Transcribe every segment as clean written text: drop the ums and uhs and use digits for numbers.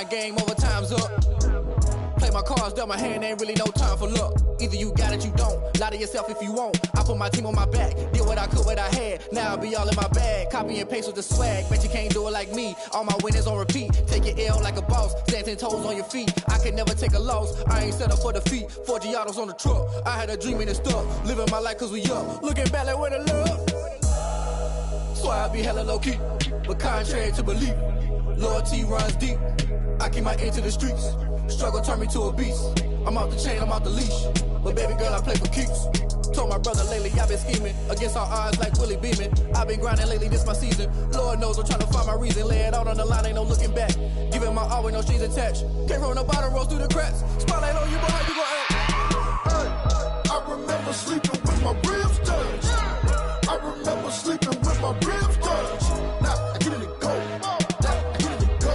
grind, game over, time's up. Play my cards, dealt my hand, ain't really no time for luck. Either you got it, you don't. Lie to yourself if you won't. I put my team on my back, did what I could, what I had. Now I be all in my bag, copy and paste with the swag. Bet you can't do it like me. All my winners on repeat. Take your L like a boss, stand 10 toes on your feet. I can never take a loss. I ain't set up for defeat. 4 Giottos on the truck. I had a dream and it stuck. Living my life cause we up. Looking back like where the love. So I be hella low key, but contrary to belief, loyalty runs deep. I keep my ear to the streets. Struggle turned me to a beast. I'm out the chain, I'm out the leash. But baby girl, I play for keeps. Told my brother lately, I've been scheming against all odds like Willie Beeman. I've been grinding lately, this my season. Lord knows I'm trying to find my reason. Lay it out on the line, ain't no looking back. Giving my all with no strings attached. Came from the bottom, rose through the cracks. Spotlight on you, boy, how you gon' act? I remember sleeping with my ribs touched. I remember sleeping with my ribs touched. Now I get it to go. Now I get it to go.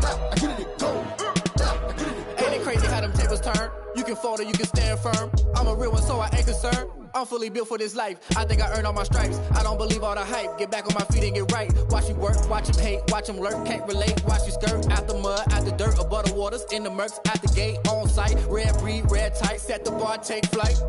Now I get it to go. Now I get it to go. Ain't it crazy how them tables turn? You can fold or you can stand firm. I'm a real one, so I ain't concerned. I'm fully built for this life. I think I earned all my stripes. I don't believe all the hype. Get back on my feet and get right. Watch you work, watch him hate, watch him lurk. Can't relate, watch you skirt. Out the mud, out the dirt, above the waters, in the murks, out the gate, on site. Red breed, red tight, set the bar, take flight.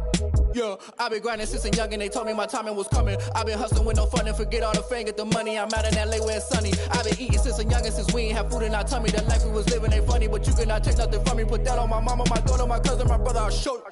Yeah, I been grinding since a young and they told me my timing was coming. I been hustling with no fun and forget all the fame, get the money. I'm out in LA where it's sunny. I been eating since a young and since we ain't have food in our tummy. The life we was living ain't funny, but you cannot take nothing from me. Put that on my mama, my daughter, my cousin, my brother, I'll show you.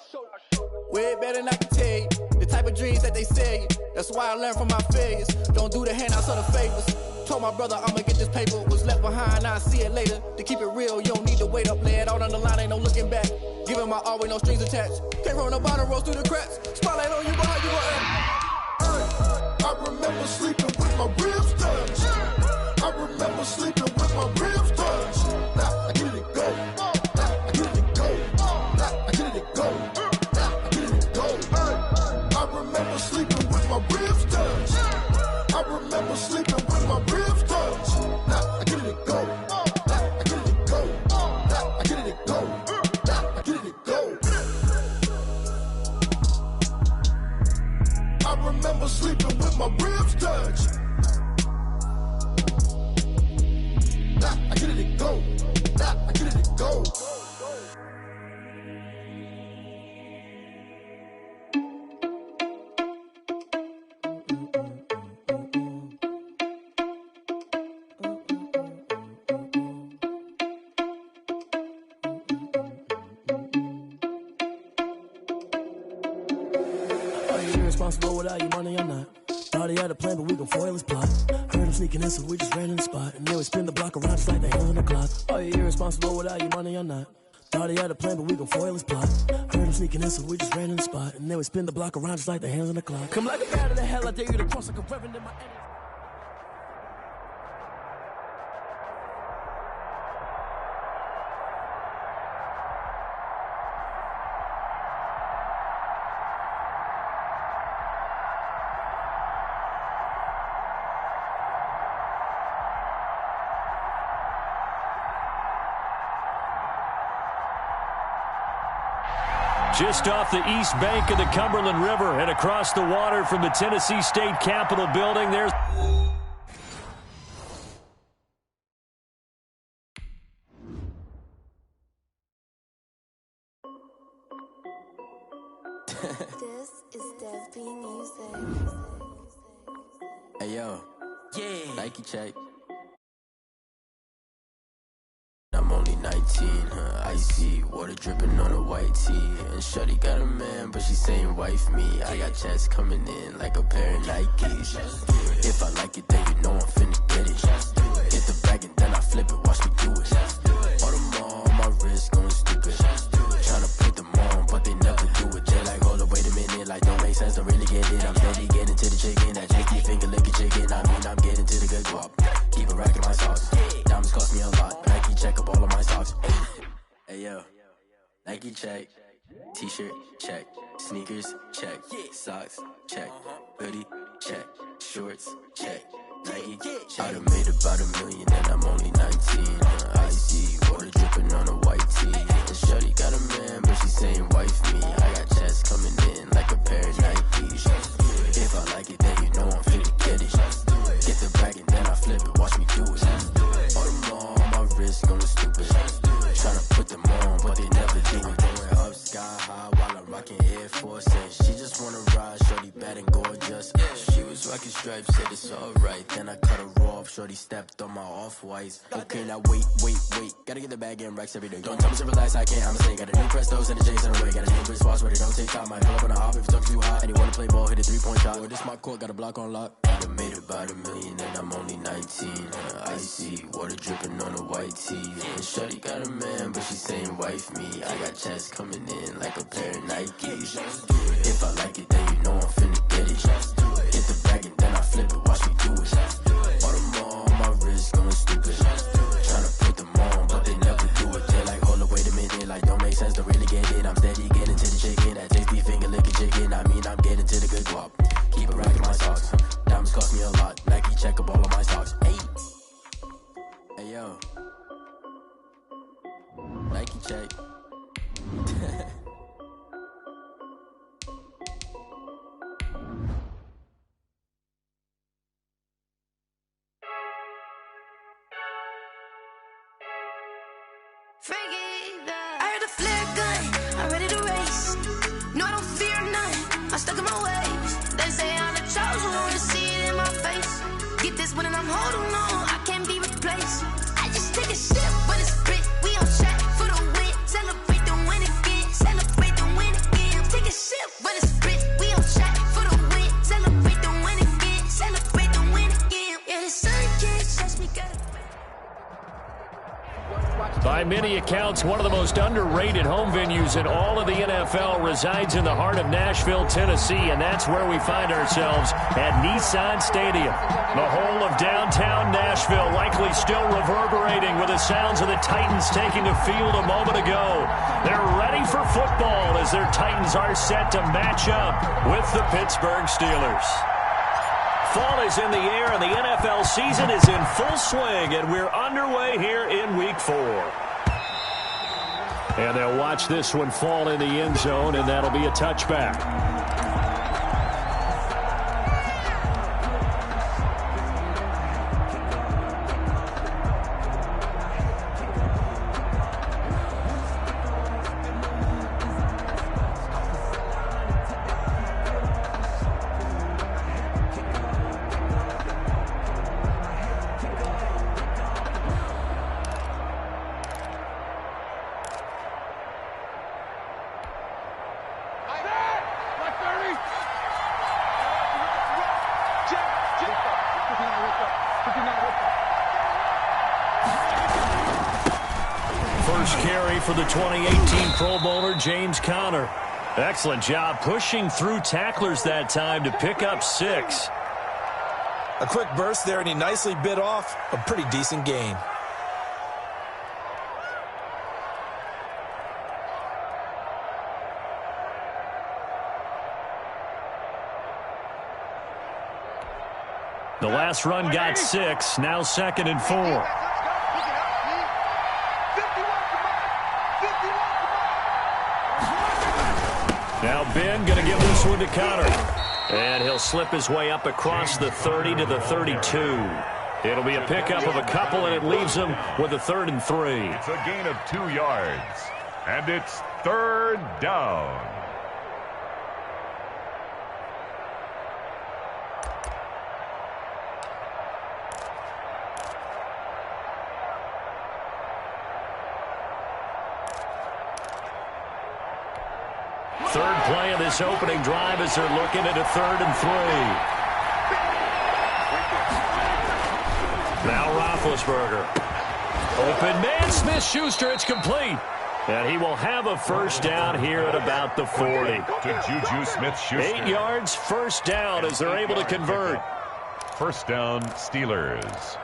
Way better than I can tell you. The type of dreams that they sell you. That's why I learned from my failures. Don't do the handouts or the favors. Told my brother I'ma get this paper. Was left behind, I'll see it later. To keep it real, you don't need to wait up. Lay it out on the line, ain't no looking back. Giving my all with no strings attached. Came from the bottom, rose through the cracks. Spotlight on you, boy, how you gon' act? I remember sleeping with my ribs touched. I remember sleeping with my ribs touched. Now I get it to go. Now I get it to go. Now I get it to go. Now I get it to go. I remember sleeping with my ribs touched. I remember sleeping with my ribs touched. Now I get it to go. Now I get it to go. Now I get it to go. Now I get it to go. I remember sleeping with my ribs touched. Now I get it to go. Now I get it to go. Irresponsible without your money, I'm not. Thought he had a plan, but we gon' foil his plot. Heard him sneaking in, so we just ran in the spot. And then we spin the block around just like the hands on the clock. Are you irresponsible without your money, I'm not. Thought he had a plan, but we gon' foil his plot. Heard him sneaking in, so we just ran in the spot. And then we spin the block around just like the hands on the clock. Come like a bat of the hell, I dare you to cross like a reverend in my enemy. Just off the east bank of the Cumberland River and across the water from the Tennessee State Capitol building, there's... This is Dev B Music. Hey yo, Yeah. Nike check. I'm only 19, icy, water dripping on a white tee. And shorty got a man, but she saying wife me. I got checks coming in like a pair of Nikes. If I like it, then you know I'm finna get it. Hit the bag and then I flip it, watch me do it. All them on my wrist going stupid. Tryna put them on, but they never do it. They like, hold up, wait a minute, like don't make sense, don't really get it. I'm steady getting to the chicken, that chicky finger licking chicken. I mean, I'm getting to the good guap. Keep a rack in my sauce. Diamonds cost me a lot. Nike check up all of my socks. Hey yo, Nike check. T-shirt check. Sneakers check. Socks check. Hoodie check. Shorts check. Nike. I done made about $1 million and I'm only 19. Icy, water dripping on a white tee. And shorty got a man, but she saying wife me. I got checks coming in like a pair of Nikes. If I like it, then you know I'm finna get it. Get the bag and then I flip it, watch me do it. All them on my wrist going stupid. twice. She was rocking stripes, said it's alright. Then I cut her off, shorty stepped on my off-whites. Okay, now wait. Gotta get the bag and racks every day. Don't tell me to relax, I can't, I'ma say. Got a new Prestos and the J's in the way. Got a new Chris Foss, but it don't take time. Might pull up on a hop if it's up too hot. And you wanna play ball, hit a 3-point shot. Or this my court, got a block on lock. I made about $1 million and I'm only 19. Icy, water dripping on a white tee. And shorty got a man, but she saying wife me. I got checks coming in like a pair of Nikes. If I like it, then you know I'm finna get it. Hit the bag and then I flip it, watch me do it. All them on my wrist going stupid. Tryna put them on, but they never do it. They like, hold up, wait a minute, like don't make sense to really get it. I'm steady getting to the chicken, that tasty finger licking chicken. I mean, I'm getting to the good guap. Keep it racking my socks. Diamonds cost me a lot. Nike check up all of my stocks. Hey yo. Nike check. I heard a flare gun, I'm ready to race. No, I don't fear none, I'm stuck in my ways. They say I'm the chosen one, to see it in my face. Get this one and I'm holding on, I can't be replaced. I just take a sip, but it's spit, we on track for the win. Celebrate the win again, celebrate the win again. Take a sip, but it's spit, we on track for the win. Celebrate the win again, celebrate the win again. Yeah, the sun can't touch me, girl. By many accounts, one of the most underrated home venues in all of the NFL resides in the heart of Nashville, Tennessee, and that's where we find ourselves at Nissan Stadium. The whole of downtown Nashville likely still reverberating with the sounds of the Titans taking the field a moment ago. They're ready for football as their Titans are set to match up with the Pittsburgh Steelers. Fall is in the air, and the NFL season is in full swing, and we're underway here in Week 4. And they'll watch this one fall in the end zone, and that'll be a touchback. First carry for the 2018 Pro Bowler, James Conner. Excellent job pushing through tacklers that time to pick up 6. A quick burst there, and he nicely bit off a pretty decent gain. The last run got 6, now 2nd and 4. Now Ben going to give this one to Conner. And he'll slip his way up across the 30 to the 32. It'll be a pickup of a couple, and it leaves him with a 3rd and 3. It's a gain of 2 yards, and it's 3rd down. Third play of this opening drive as they're looking at a 3rd and 3. Now Roethlisberger. Open man, Smith-Schuster, it's complete. And he will have a first down here at about the 40. To Juju Smith-Schuster. 8 yards, first down as they're able to convert. First down, Steelers.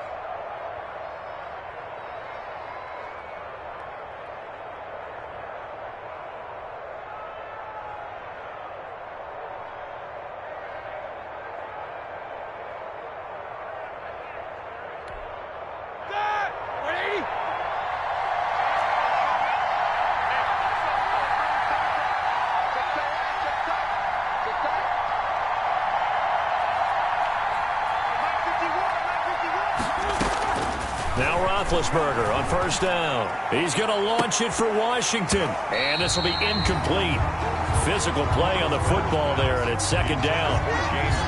Now Roethlisberger on first down. He's going to launch it for Washington. And this will be incomplete. physical play on the football there, and it's second down.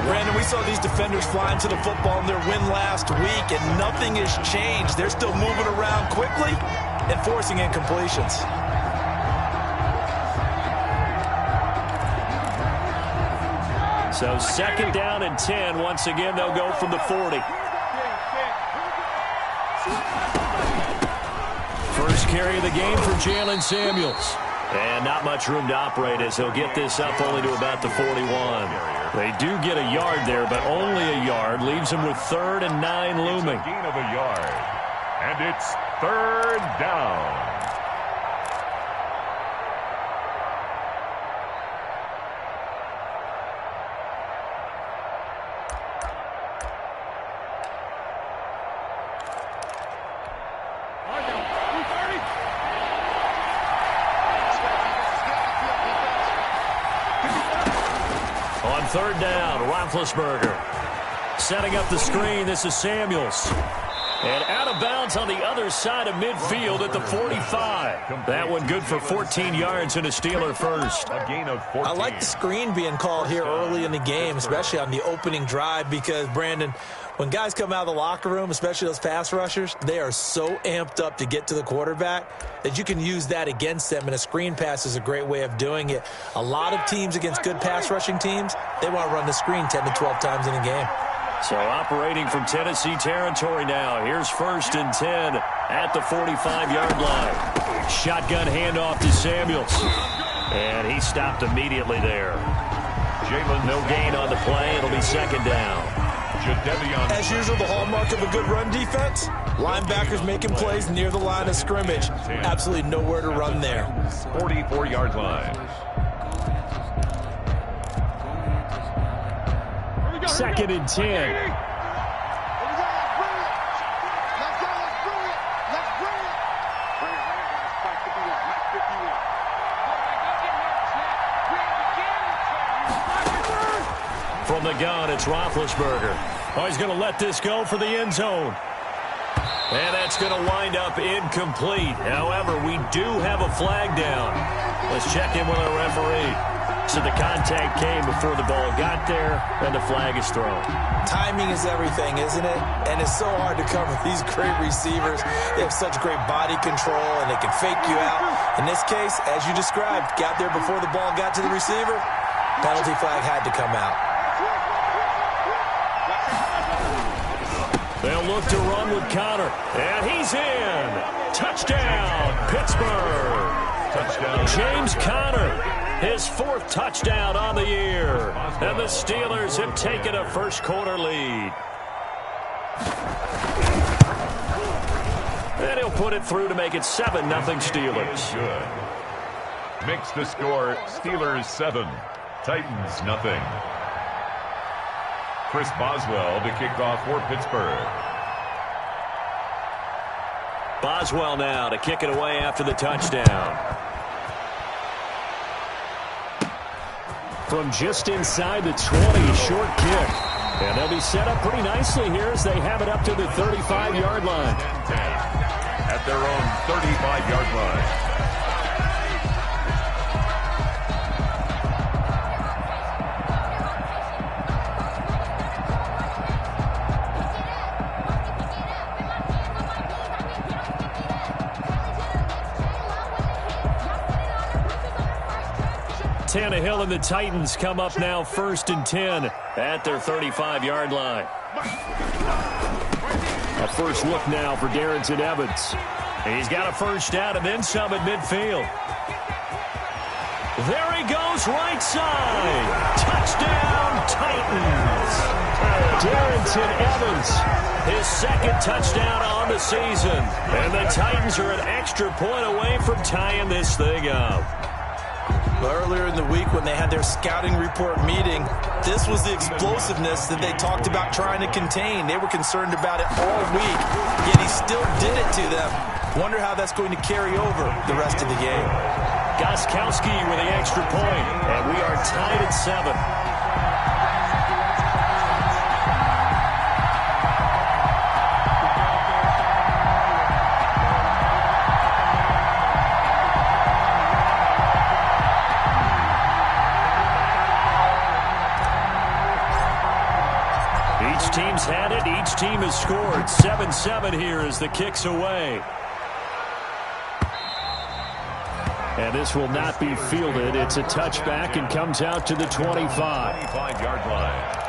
Brandon, we saw these defenders flying to the football in their win last week, and nothing has changed. They're still moving around quickly and forcing incompletions. So second down and 10. Once again, they'll go from the 40. First carry of the game for Jalen Samuels. And not much room to operate as he'll get this up only to about the 41. They do get a yard there, but only a yard. Leaves them with 3rd and 9 looming. Gain of a yard. And it's 3rd down. On 3rd down, Roethlisberger setting up the screen. This is Samuels. And out of bounds on the other side of midfield at the 45. That one good for 14 yards and a Steeler first. A gain of 14. I like the screen being called here early in the game, especially on the opening drive, because, Brandon, when guys come out of the locker room, especially those pass rushers, they are so amped up to get to the quarterback that you can use that against them, and a screen pass is a great way of doing it. A lot of teams against good pass rushing teams, they want to run the screen 10 to 12 times in a game. So operating from Tennessee territory now. Here's 1st and 10 at the 45-yard line. Shotgun handoff to Samuels. And he stopped immediately there. Jalen, no gain on the play. It'll be 2nd down. As usual, the hallmark of a good run defense, linebackers making plays near the line of scrimmage. Absolutely nowhere to run there. 44-yard line. 2nd and 10. From the gun, it's Roethlisberger. Oh, he's going to let this go for the end zone. And that's going to wind up incomplete. However, we do have a flag down. Let's check in with our referee. So the contact came before the ball got there, and the flag is thrown. Timing is everything, isn't it? And it's so hard to cover these great receivers. They have such great body control, and they can fake you out. In this case, as you described, got there before the ball got to the receiver. Penalty flag had to come out. They'll look to run with Connor. And he's in. Touchdown, Pittsburgh. Touchdown. James Conner, his 4th touchdown on the year. And the Steelers have taken a first-quarter lead. And he'll put it through to make it 7-0 Steelers. Good. Makes the score Steelers 7, Titans nothing. Chris Boswell to kick off for Pittsburgh. Boswell now to kick it away after the touchdown. From just inside the 20, short kick. And they'll be set up pretty nicely here as they have it up to the 35-yard line. At their own 35-yard line. Tannehill and the Titans come up now 1st and 10 at their 35-yard line. A first look now for Darrington Evans. He's got a first down and then some at midfield. There he goes, right side. Touchdown, Titans. Darrington Evans, his 2nd touchdown on the season. And the Titans are an extra point away from tying this thing up. Earlier in the week when they had their scouting report meeting, this was the explosiveness that they talked about trying to contain. They were concerned about it all week, yet he still did it to them. Wonder how that's going to carry over the rest of the game. Gostkowski with the extra point, and we are tied at 7. Each team's had it. Each team has scored. 7-7 here as the kick's away. And this will not be fielded. It's a touchback and comes out to the 25. 25-yard line.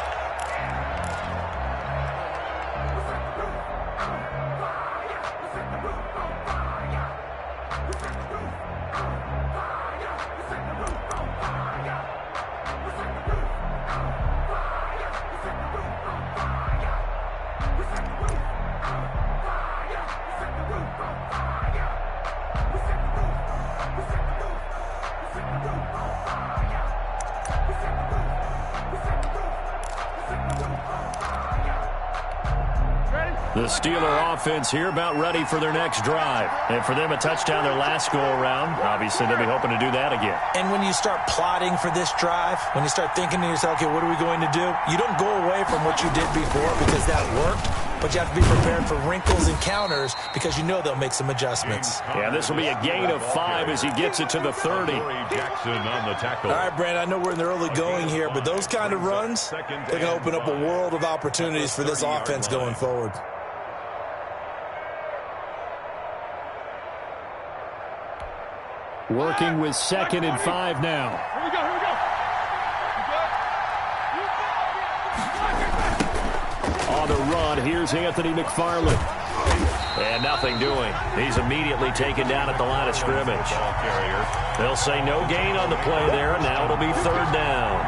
The Steeler offense here about ready for their next drive. And for them, a touchdown their last go-around. Obviously, they'll be hoping to do that again. And when you start plotting for this drive, when you start thinking to yourself, okay, what are we going to do? You don't go away from what you did before because that worked, but you have to be prepared for wrinkles and counters because you know they'll make some adjustments. Yeah, this will be a gain of 5 as he gets it to the 30. Jackson on the tackle. All right, Brandon, I know we're in the early going here, but those kind of runs, they're going to open up a world of opportunities for this offense going forward. Working with 2nd and 5 now. Here we go, here we go. On the run, here's Anthony McFarland. And nothing doing. He's immediately taken down at the line of scrimmage. They'll say no gain on the play there, and now it'll be 3rd down.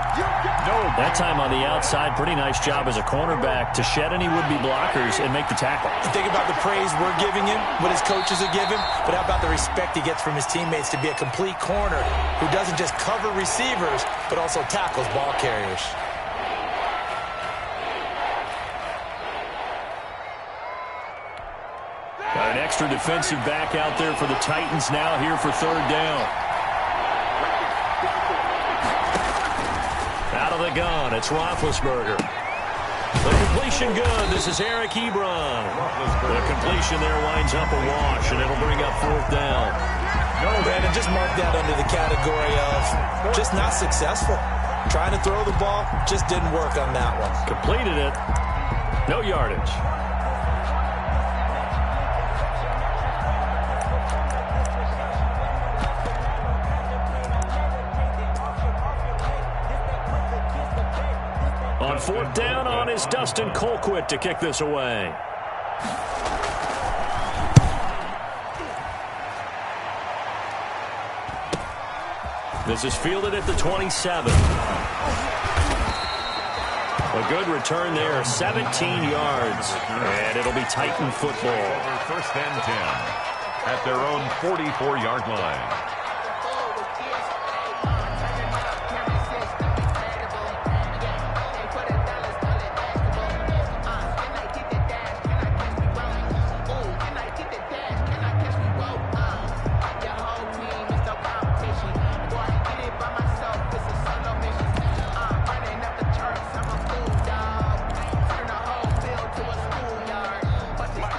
That time on the outside, pretty nice job as a cornerback to shed any would-be blockers and make the tackle. Think about the praise we're giving him, what his coaches are giving, but how about the respect he gets from his teammates to be a complete corner who doesn't just cover receivers, but also tackles ball carriers. Got an extra defensive back out there for the Titans now here for 3rd down. Out of the gun, it's Roethlisberger. The completion good. This is Eric Ebron. The completion there winds up a wash, and it'll bring up 4th down. No, Brandon, just mark that under the category of just not successful. Trying to throw the ball, just didn't work on that one. Completed it. No yardage. On 4th down on is Dustin Colquitt to kick this away. This is fielded at the 27. A good return there, 17 yards. And it'll be Titan football. 1st and 10 at their own 44-yard line.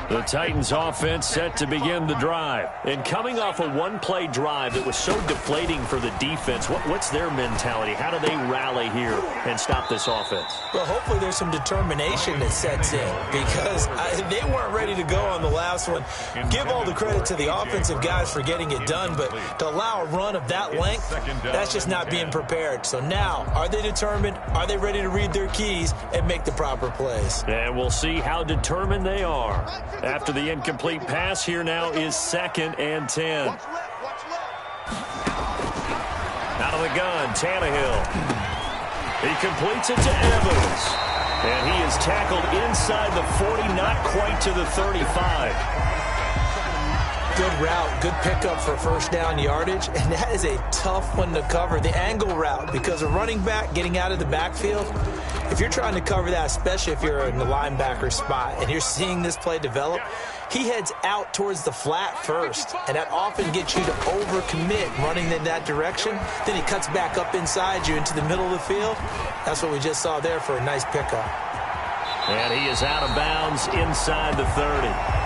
The Titans offense set to begin the drive. And coming off a one-play drive that was so deflating for the defense, what's their mentality? How do they rally here and stop this offense? Well, hopefully there's some determination that sets in because they weren't ready to go on the last one. Give all the credit to the offensive guys for getting it done, but to allow a run of that length, that's just not being prepared. So now, are they determined? Are they ready to read their keys and make the proper plays? And we'll see how determined they are. After the incomplete pass, here now is 2nd and 10. Out of the gun, Tannehill. He completes it to Evans. And he is tackled inside the 40, not quite to the 35. Good route, good pickup for 1st down yardage, and that is a tough one to cover. The angle route, because a running back getting out of the backfield, if you're trying to cover that, especially if you're in the linebacker spot and you're seeing this play develop, he heads out towards the flat first, and that often gets you to overcommit running in that direction. Then he cuts back up inside you into the middle of the field. That's what we just saw there for a nice pickup. And he is out of bounds inside the 30.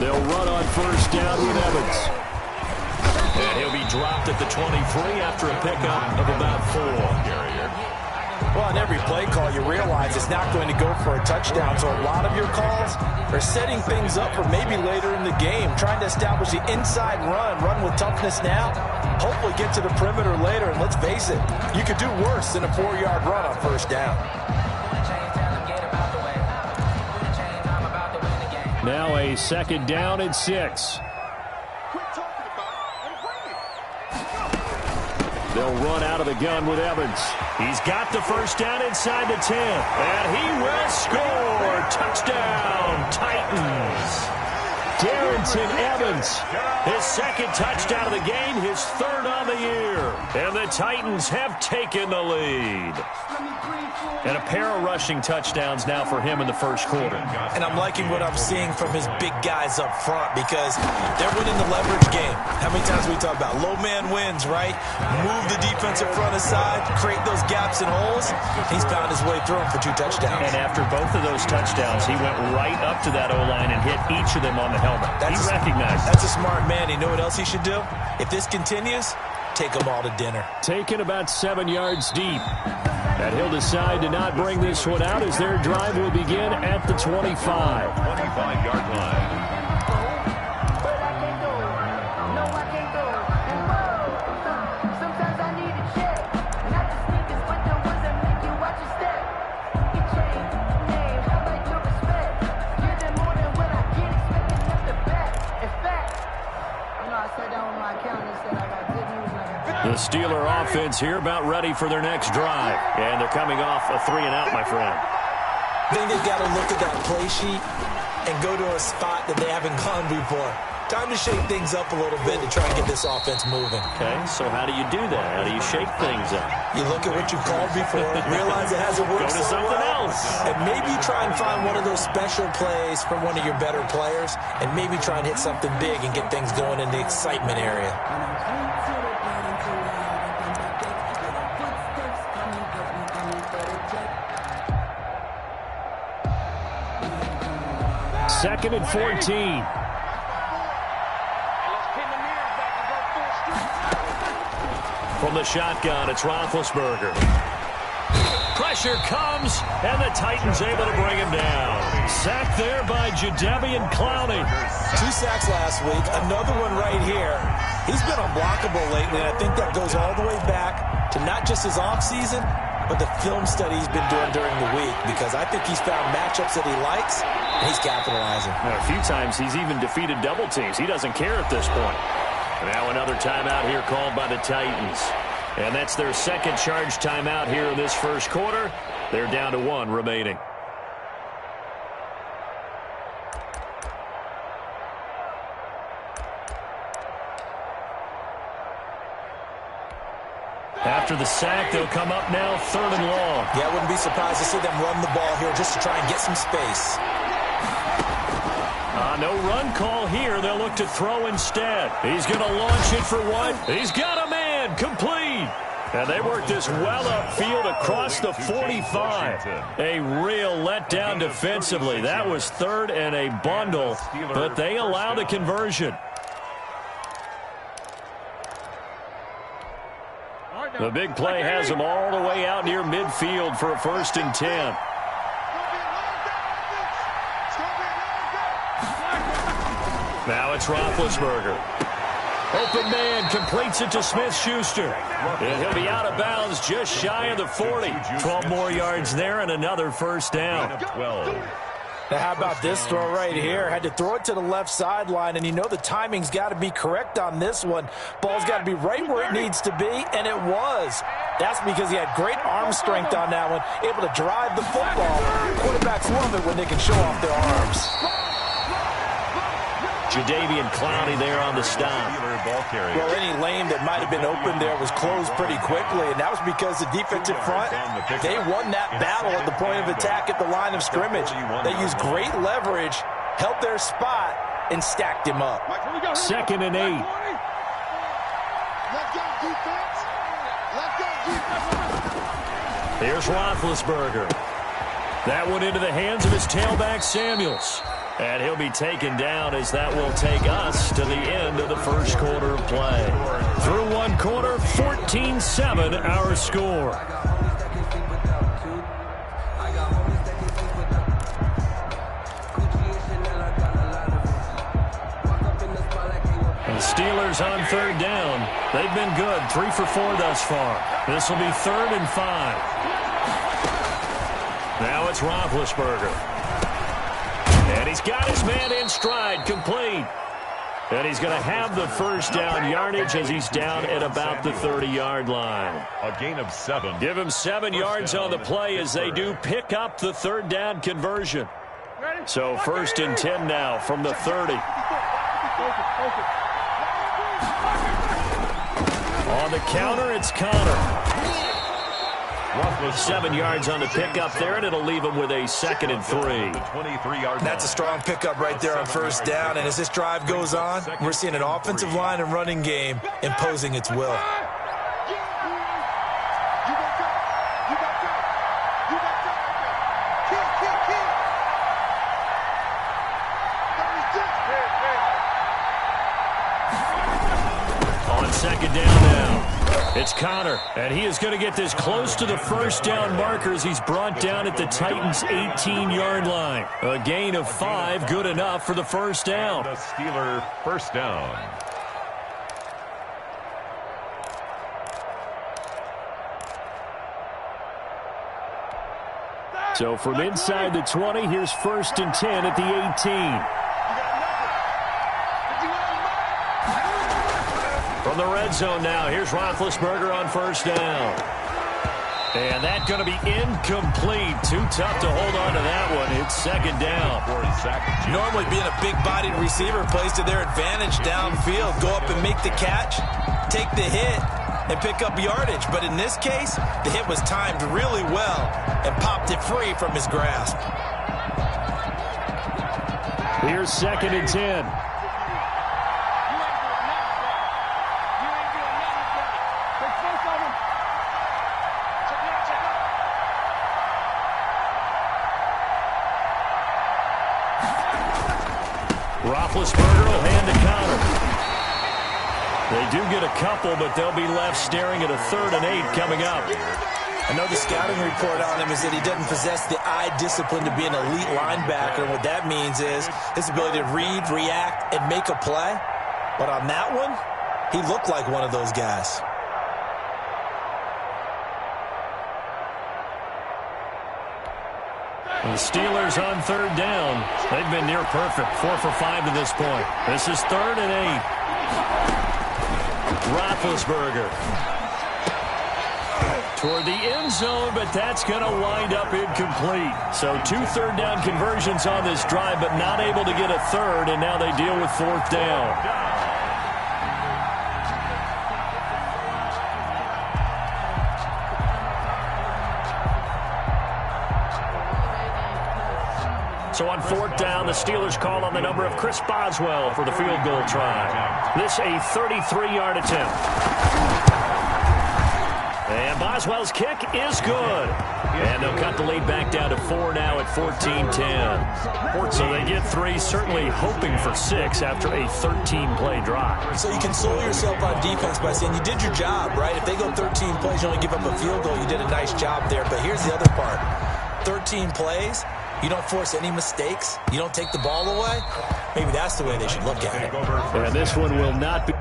They'll run on first down with Evans. And he'll be dropped at the 23 after a pickup of about 4. Well, on every play call, you realize it's not going to go for a touchdown. So a lot of your calls are setting things up for maybe later in the game, trying to establish the inside run with toughness now, hopefully get to the perimeter later. And let's face it, you could do worse than a 4-yard run on first down. Now a second down and 6. They'll run out of the gun with Evans. He's got the first down inside the 10. And he will score. Touchdown, Titans. Darrington Evans, his second touchdown of the game, his third on the year. And the Titans have taken the lead. And a pair of rushing touchdowns now for him in the first quarter. And I'm liking what I'm seeing from his big guys up front because they're winning the leverage game. How many times we talk about low man wins, right? Move the defensive front aside, create those gaps and holes. He's found his way through them for 2 touchdowns. And after both of those touchdowns, he went right up to that O-line and hit each of them on the helmet. He recognized it. That's a smart man. You know what else he should do? If this continues, take them all to dinner. Taken about 7 yards deep. And he'll decide to not bring this one out as their drive will begin at the 25. 25-yard line. The Steeler offense here about ready for their next drive. And they're coming off a 3-and-out, my friend. I think they've got to look at that play sheet and go to a spot that they haven't gone before. Time to shake things up a little bit to try and get this offense moving. Okay, so how do you do that? How do you shake things up? You look at what you called before, realize it hasn't worked Go to something else. And maybe try and find one of those special plays from one of your better players, and maybe try and hit something big and get things going in the excitement area. Second and 14. From the shotgun, it's Roethlisberger. Pressure comes, and the Titans able to bring him down. Sacked there by Jadeveon Clowney. 2 sacks last week, another one right here. He's been unblockable lately, and I think that goes all the way back to not just his offseason, but the film study he's been doing during the week, because I think he's found matchups that he likes, and he's capitalizing. A few times he's even defeated double teams. He doesn't care at this point. Now another timeout here called by the Titans. And that's their second charge timeout here in this first quarter. They're down to 1 remaining. After the sack, they'll come up now 3rd and long. Yeah, I wouldn't be surprised to see them run the ball here just to try and get some space. No run call here. They'll look to throw instead. He's going to launch it for one. He's got a man. Complete. And they work this well upfield across the 45. A real letdown defensively. That was 3rd and a bundle, but they allow the conversion. The big play has them all the way out near midfield for a 1st and 10. Now it's Roethlisberger. Open man completes it to Smith-Schuster. And he'll be out of bounds just shy of the 40. 12 more yards there and another 1st down. 12. Now, how about this throw right here? Had to throw it to the left sideline, and you know the timing's got to be correct on this one. Ball's got to be right where it needs to be, and it was. That's because he had great arm strength on that one, able to drive the football. Quarterbacks love it when they can show off their arms. Jadeveon Clowney there on the stop. Well, any lane that might have been open there was closed pretty quickly, and that was because the defensive front, they won that battle at the point of attack at the line of scrimmage. They used great leverage, held their spot, and stacked him up. 2nd and 8. Here's Roethlisberger. That one into the hands of his tailback, Samuels. And he'll be taken down as that will take us to the end of the first quarter of play. Through one quarter, 14-7 our score. The Steelers on third down. They've been good, 3 for 4 thus far. This will be 3rd and 5. Now it's Roethlisberger. And he's got his man in stride, complete. And he's going to have the first down yardage as he's down at about the 30-yard line. A gain of 7. Give him 7 yards on the play as they do pick up the third down conversion. So 1st and 10 now from the 30. On the counter, it's Connor. 7 yards on the pickup there, and it'll leave him with a 2nd and 3. That's a strong pickup right there on first down, and as this drive goes on, we're seeing an offensive line and running game imposing its will. On 2nd down now. It's Connor, and he is going to get this close to the first down markers. He's brought down at the Titans' 18-yard line. A gain of 5, good enough for the first down. The Steeler first down. So from inside the 20, here's 1st and 10 at the 18. From the red zone now, here's Roethlisberger on first down. And that's going to be incomplete. Too tough to hold on to that one. It's 2nd down. Normally being a big-bodied receiver plays to their advantage downfield. Go up and make the catch, take the hit, and pick up yardage. But in this case, the hit was timed really well and popped it free from his grasp. Here's 2nd and 10. Roethlisberger will hand to Connor. They do get a couple, but they'll be left staring at a 3rd and 8 coming up. I know the scouting report on him is that he doesn't possess the eye discipline to be an elite linebacker. What that means is his ability to read, react, and make a play. But on that one, he looked like one of those guys. The Steelers on 3rd down. They've been near perfect, 4 for 5 to this point. This is 3rd and 8. Roethlisberger toward the end zone, but that's going to wind up incomplete. So 2 third down conversions on this drive, but not able to get a 3rd, and now they deal with 4th down. So on 4th down, the Steelers call on the number of Chris Boswell for the field goal try. This a 33-yard attempt. And Boswell's kick is good. And they'll cut the lead back down to 4 now at 14-10. So they get 3, certainly hoping for 6 after a 13-play drive. So you console yourself on defense by saying you did your job, right? If they go 13 plays, you only give up a field goal, you did a nice job there. But here's the other part. 13 plays. You don't force any mistakes. You don't take the ball away. Maybe that's the way they should look at it. And this one will not be.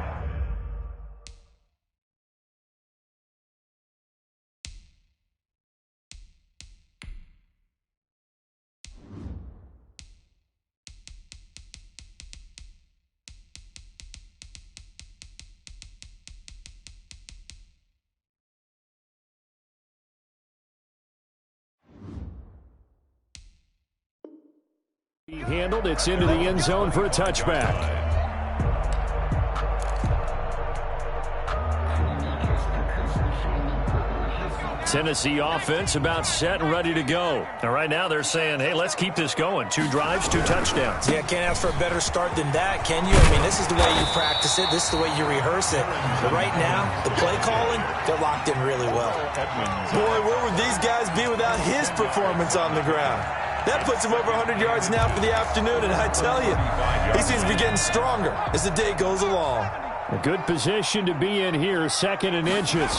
Handled, it's into the end zone for a touchback. Tennessee offense about set and ready to go. And right now they're saying, hey, let's keep this going. 2 drives, 2 touchdowns. Yeah, can't ask for a better start than that, can you? I mean, this is the way you practice it. This is the way you rehearse it. But right now, the play calling, they're locked in really well. Boy, where would these guys be without his performance on the ground? That puts him over 100 yards now for the afternoon, and I tell you, he seems to be getting stronger as the day goes along. A good position to be in here, 2nd and inches.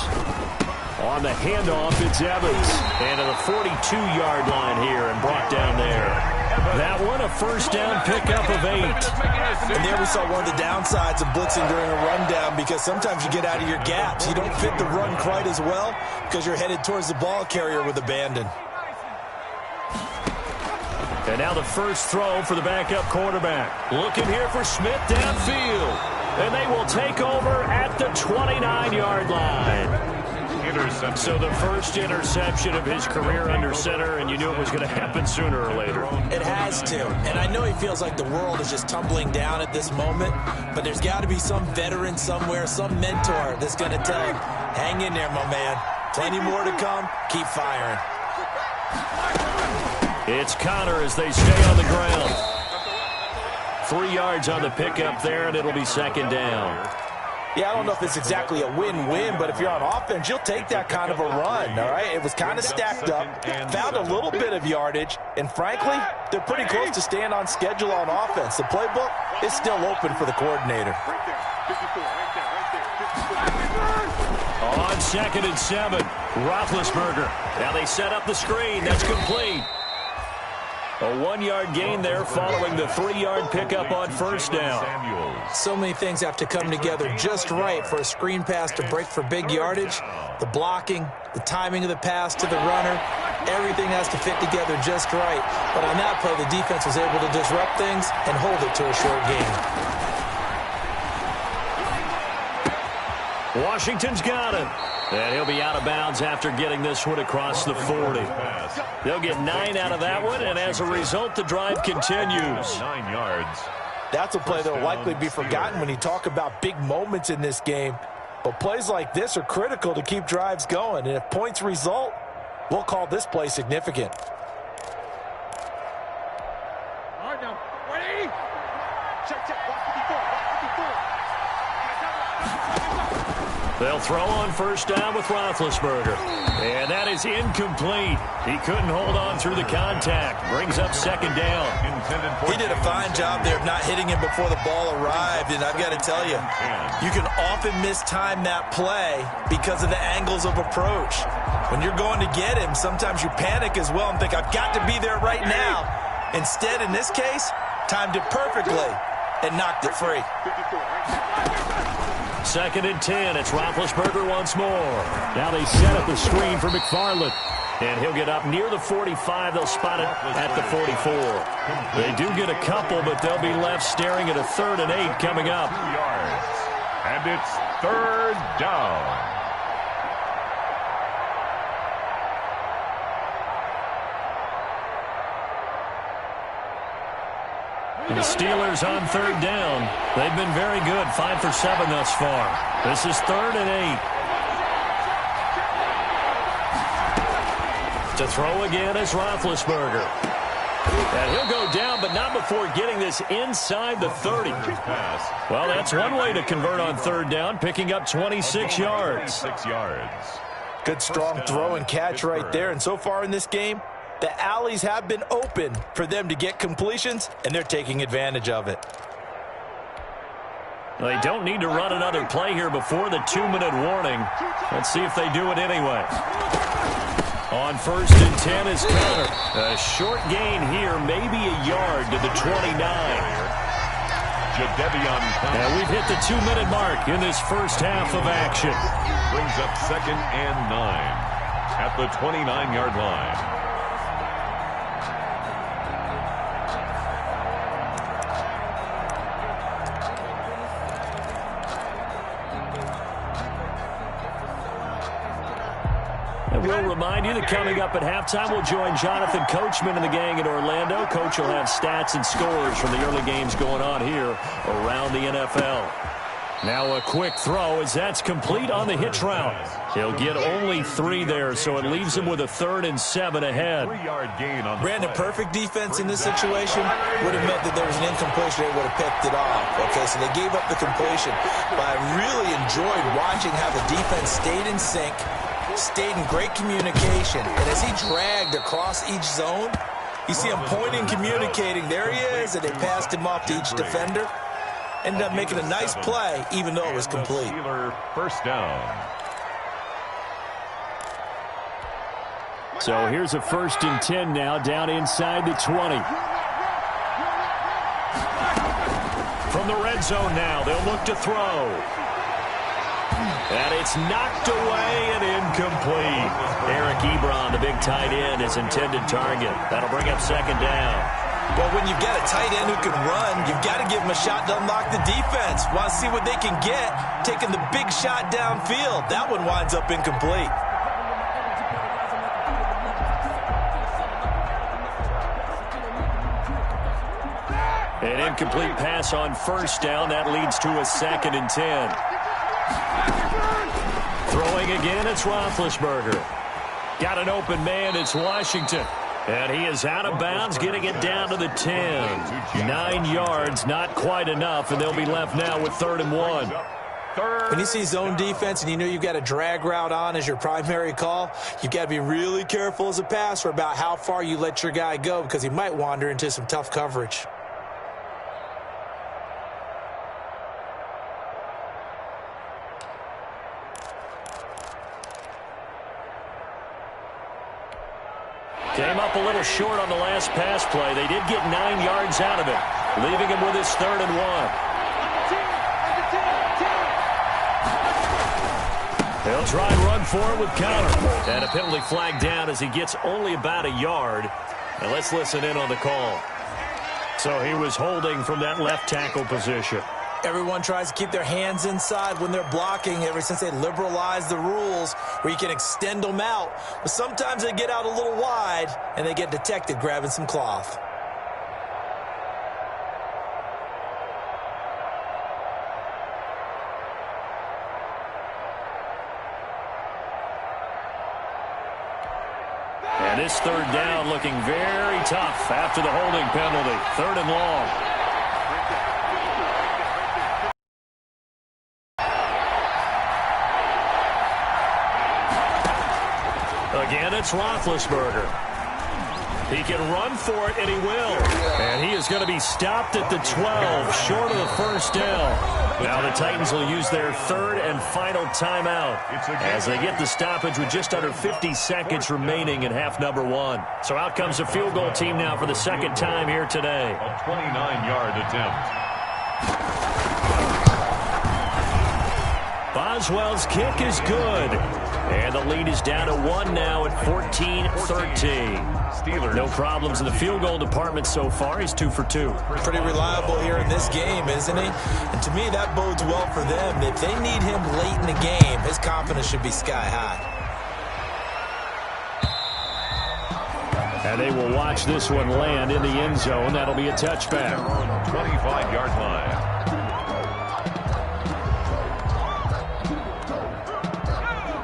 On the handoff, it's Evans. And to the 42-yard line here and brought down there. That one, a first down pickup of 8. And there we saw one of the downsides of blitzing during a rundown, because sometimes you get out of your gaps. You don't fit the run quite as well because you're headed towards the ball carrier with abandon. And now the first throw for the backup quarterback. Looking here for Smith downfield. And they will take over at the 29-yard line. So the first interception of his career under center, and you knew it was going to happen sooner or later. It has to. And I know he feels like the world is just tumbling down at this moment, but there's got to be some veteran somewhere, some mentor that's going to tell him, hang in there, my man. Plenty more to come. Keep firing. It's Connor as they stay on the ground. 3 yards on the pickup there, and it'll be 2nd down. Yeah, I don't know if it's exactly a win-win, but if you're on offense, you'll take that kind of a run, all right? It was kind of stacked up, found a little bit of yardage, and frankly, they're pretty close to staying on schedule on offense. The playbook is still open for the coordinator. On 2nd and 7, Roethlisberger. Now they set up the screen. That's complete. A 1-yard gain there following the 3-yard pickup on first down. So many things have to come together just right for a screen pass to break for big yardage. The blocking, the timing of the pass to the runner, everything has to fit together just right. But on that play, the defense was able to disrupt things and hold it to a short gain. Washington's got it. And he'll be out of bounds after getting this one across the 40. They'll get 9 out of that one, and as a result, the drive continues. 9 yards. That's a play that will likely be forgotten when you talk about big moments in this game. But plays like this are critical to keep drives going. And if points result, we'll call this play significant. All right, now, ready? Check, watch 54, watch 54. They'll throw on first down with Roethlisberger. And that is incomplete. He couldn't hold on through the contact. Brings up 2nd down. He did a fine job there of not hitting him before the ball arrived. And I've got to tell you, you can often mistime that play because of the angles of approach. When you're going to get him, sometimes you panic as well and think, I've got to be there right now. Instead, in this case, timed it perfectly and knocked it free. 2nd and 10. It's Roethlisberger once more. Now they set up the screen for McFarland. And he'll get up near the 45. They'll spot it at the 44. They do get a couple, but they'll be left staring at a 3rd and 8 coming up. 2 yards. And it's 3rd down. The Steelers on 3rd down. They've been very good, 5 for 7 thus far. This is 3rd and 8. To throw again is Roethlisberger. And he'll go down, but not before getting this inside the 30. Well, that's one way to convert on 3rd down, picking up 26 yards. 6 yards. Good strong throw and catch right there. And so far in this game, the alleys have been open for them to get completions, and they're taking advantage of it. They don't need to run another play here before the 2-minute warning. Let's see if they do it anyway. On 1st and 10 is Connor. A short gain here, maybe a yard to the 29. And we've hit the 2-minute mark in this first half of action. Brings up 2nd and 9 at the 29-yard line. We'll remind you that coming up at halftime, we'll join Jonathan Coachman and the gang in Orlando. Coach will have stats and scores from the early games going on here around the NFL. Now a quick throw as that's complete on the hitch route. He'll get only 3 there, so it leaves him with a 3rd and 7 ahead. 3-yard gain on the Brandon, play. perfect defense in this situation would have meant that there was an incompletion. They would have picked it off. Okay, so they gave up the completion. But I really enjoyed watching how the defense stayed in sync, stayed in great communication, and as he dragged across each zone, You see him pointing, communicating. There he is, and they passed him off to each defender. Ended up making a nice play, even though it was complete. First down. So here's a 1st and 10 now, down inside the 20. From the red zone now, they'll look to throw. And it's knocked away and incomplete. Eric Ebron, the big tight end, his intended target. That'll bring up 2nd down. Well, when you've got a tight end who can run, you've got to give him a shot to unlock the defense. Want to see what they can get, taking the big shot downfield. That one winds up incomplete. An incomplete pass on 1st down. That leads to a 2nd and 10. Throwing again, it's Roethlisberger. Got an open man, it's Washington. And he is out of bounds, getting it down to the 10. 9 yards, not quite enough, and they'll be left now with 3rd and 1. When you see zone defense and you know you've got a drag route on as your primary call, you've got to be really careful as a passer about how far you let your guy go because he might wander into some tough coverage. Came up a little short on the last pass play. They did get 9 yards out of it, leaving him with his 3rd and 1. He'll try and run for it with counter. And a penalty flag down as he gets only about a yard. And let's listen in on the call. So he was holding from that left tackle position. Everyone tries to keep their hands inside when they're blocking ever since they liberalized the rules where you can extend them out. But sometimes they get out a little wide and they get detected grabbing some cloth. And this 3rd down looking very tough after the holding penalty. 3rd and long. Again, it's Roethlisberger. He can run for it, and he will. And he is going to be stopped at the 12, short of the 1st down. Now the Titans will use their 3rd and final timeout as they get the stoppage with just under 50 seconds remaining in half number 1. So out comes the field goal team now for the 2nd time here today. A 29-yard attempt. Boswell's kick is good. And the lead is down to 1 now at 14-13. Steelers. No problems in the field goal department so far. He's 2 for 2. Pretty reliable here in this game, isn't he? And to me, that bodes well for them. If they need him late in the game, his confidence should be sky high. And they will watch this one land in the end zone. That'll be a touchback. 25-yard line.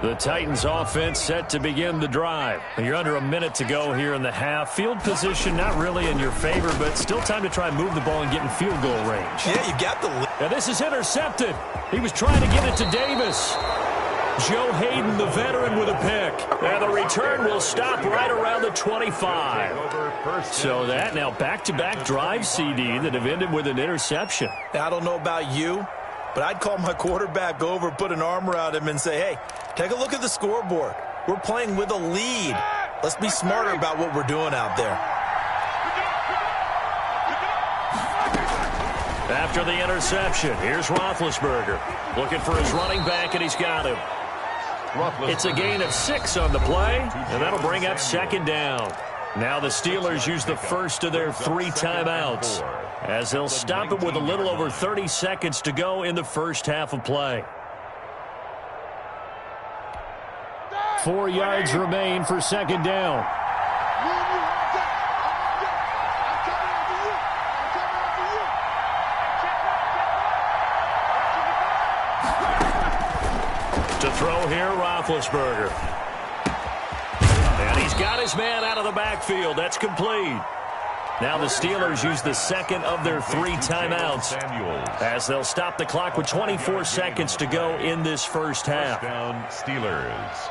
The Titans offense set to begin the drive. You're under a minute to go here in the half. Field position not really in your favor, but still time to try and move the ball and get in field goal range. Yeah, you got the lead. And this is intercepted. He was trying to get it to Davis. Joe Hayden, the veteran, with a pick. And the return will stop right around the 25. So that now back-to-back drive CD that have ended with an interception. Now, I don't know about you, but I'd call my quarterback over, put an arm around him, and say, hey, take a look at the scoreboard. We're playing with a lead. Let's be smarter about what we're doing out there. After the interception, here's Roethlisberger. Looking for his running back, and he's got him. It's a gain of 6 on the play, and that'll bring up 2nd down. Now the Steelers use the first of their 3 timeouts, as they'll stop it with a little over 30 seconds to go in the first half of play. 4 yards remain for 2nd down. To throw here, Roethlisberger. And he's got his man out of the backfield. That's complete. Now the Steelers use the second of their 3 timeouts as they'll stop the clock with 24 seconds to go in this first half. Down Steelers.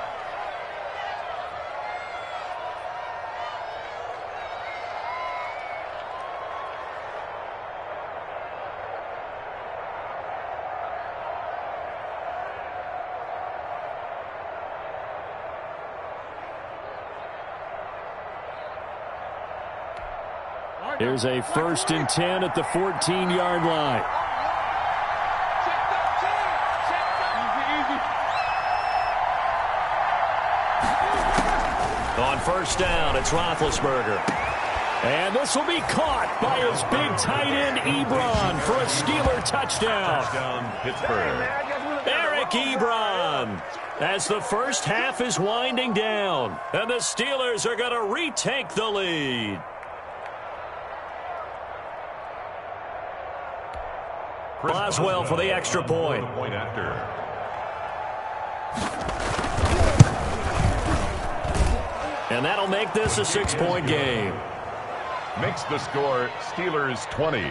Here's a 1st and 10 at the 14-yard line. On 1st down, it's Roethlisberger. And this will be caught by his big tight end, Ebron, for a Steeler touchdown. Pittsburgh. Eric Ebron, as the first half is winding down. And the Steelers are going to retake the lead. Boswell for the extra point. Point after. And that'll make this a 6-point game. Makes the score Steelers 20,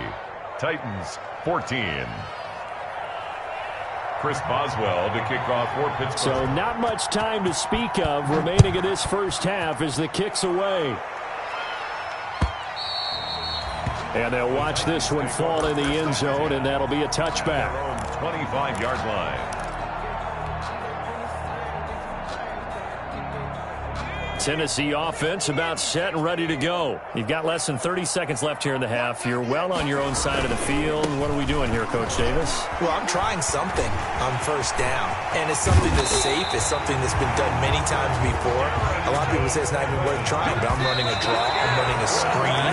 Titans 14. Chris Boswell to kick off for Pittsburgh. So not much time to speak of remaining in this first half as the kick's away. And they'll watch this one fall in the end zone, and that'll be a touchback. 25-yard line. Tennessee offense about set and ready to go. You've got less than 30 seconds left here in the half. You're well on your own side of the field. What are we doing here, Coach Davis? Well, I'm trying something on 1st down, and it's something that's safe. It's something that's been done many times before. A lot of people say it's not even worth trying, but I'm running a draw. I'm running a screen.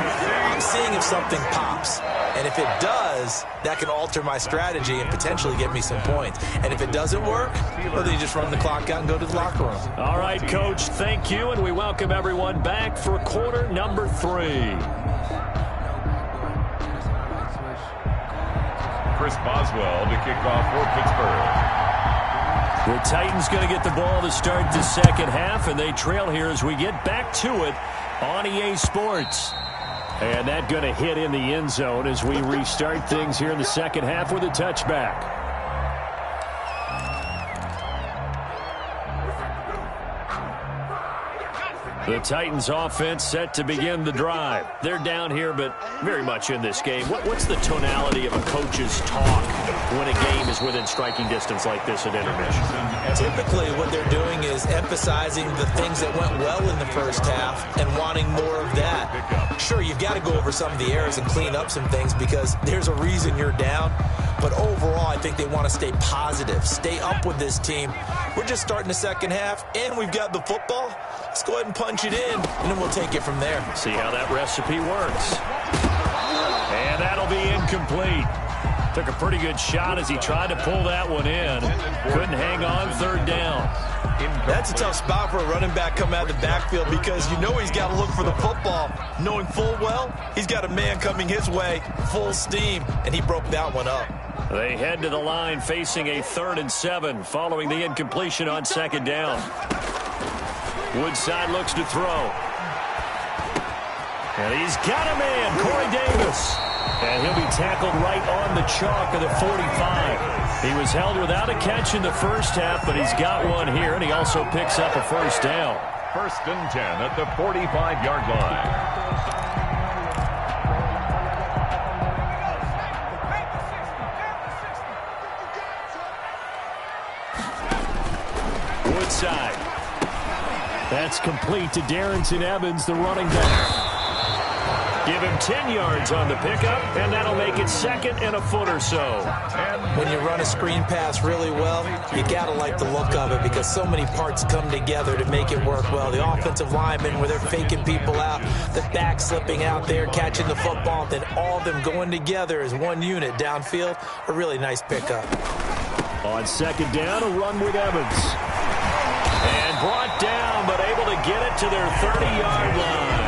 I'm seeing if something pops. And if it does, that can alter my strategy and potentially get me some points. And if it doesn't work, well, then you just run the clock out and go to the locker room. All right, Coach, thank you, and we welcome everyone back for quarter number 3. Chris Boswell to kick off for Pittsburgh. The Titans going to get the ball to start the second half, and they trail here as we get back to it on EA Sports. And that going to hit in the end zone as we restart things here in the second half with a touchback. The Titans offense set to begin the drive. They're down here, but very much in this game. What's the tonality of a coach's talk when a game is within striking distance like this at intermission? Typically, what they're doing is emphasizing the things that went well in the first half and wanting more of that. Sure, you've got to go over some of the errors and clean up some things because there's a reason you're down. But overall, I think they want to stay positive, stay up with this team. We're just starting the second half, and we've got the football. Let's go ahead and punch it in, and then we'll take it from there. See how that recipe works. And that'll be incomplete. Took a pretty good shot as he tried to pull that one in. Couldn't hang on 3rd down. That's a tough spot for a running back coming out of the backfield because you know he's got to look for the football, knowing full well he's got a man coming his way, full steam, and he broke that one up. They head to the line facing a 3rd and 7 following the incompletion on 2nd down. Woodside looks to throw. And he's got a man, Corey Davis. And he'll be tackled right on the chalk of the 45. He was held without a catch in the first half, but he's got one here, and he also picks up a 1st down. 1st and 10 at the 45-yard line. Woodside. That's complete to Darrington Evans, the running back. Give him 10 yards on the pickup, and that'll make it 2nd and a foot or so. When you run a screen pass really well, you got to like the look of it because so many parts come together to make it work well. The offensive linemen, where they're faking people out, the back slipping out there, catching the football, then all of them going together as one unit downfield, a really nice pickup. On 2nd down, a run with Evans. And brought down, but able to get it to their 30-yard line.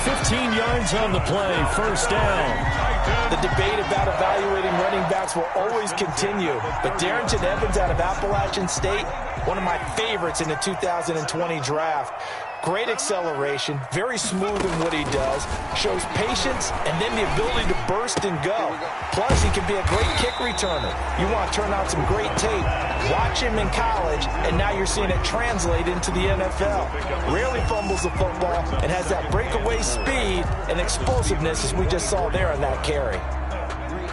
15 yards on the play, 1st down. The debate about evaluating running backs will always continue, but Darrington Evans out of Appalachian State, one of my favorites in the 2020 draft. Great acceleration, very smooth in what he does, shows patience, and then the ability to burst and go. Plus, he can be a great kick returner. You want to turn out some great tape. Watch him in college, and now you're seeing it translate into the NFL. Rarely fumbles the football and has that breakaway speed and explosiveness as we just saw there on that carry.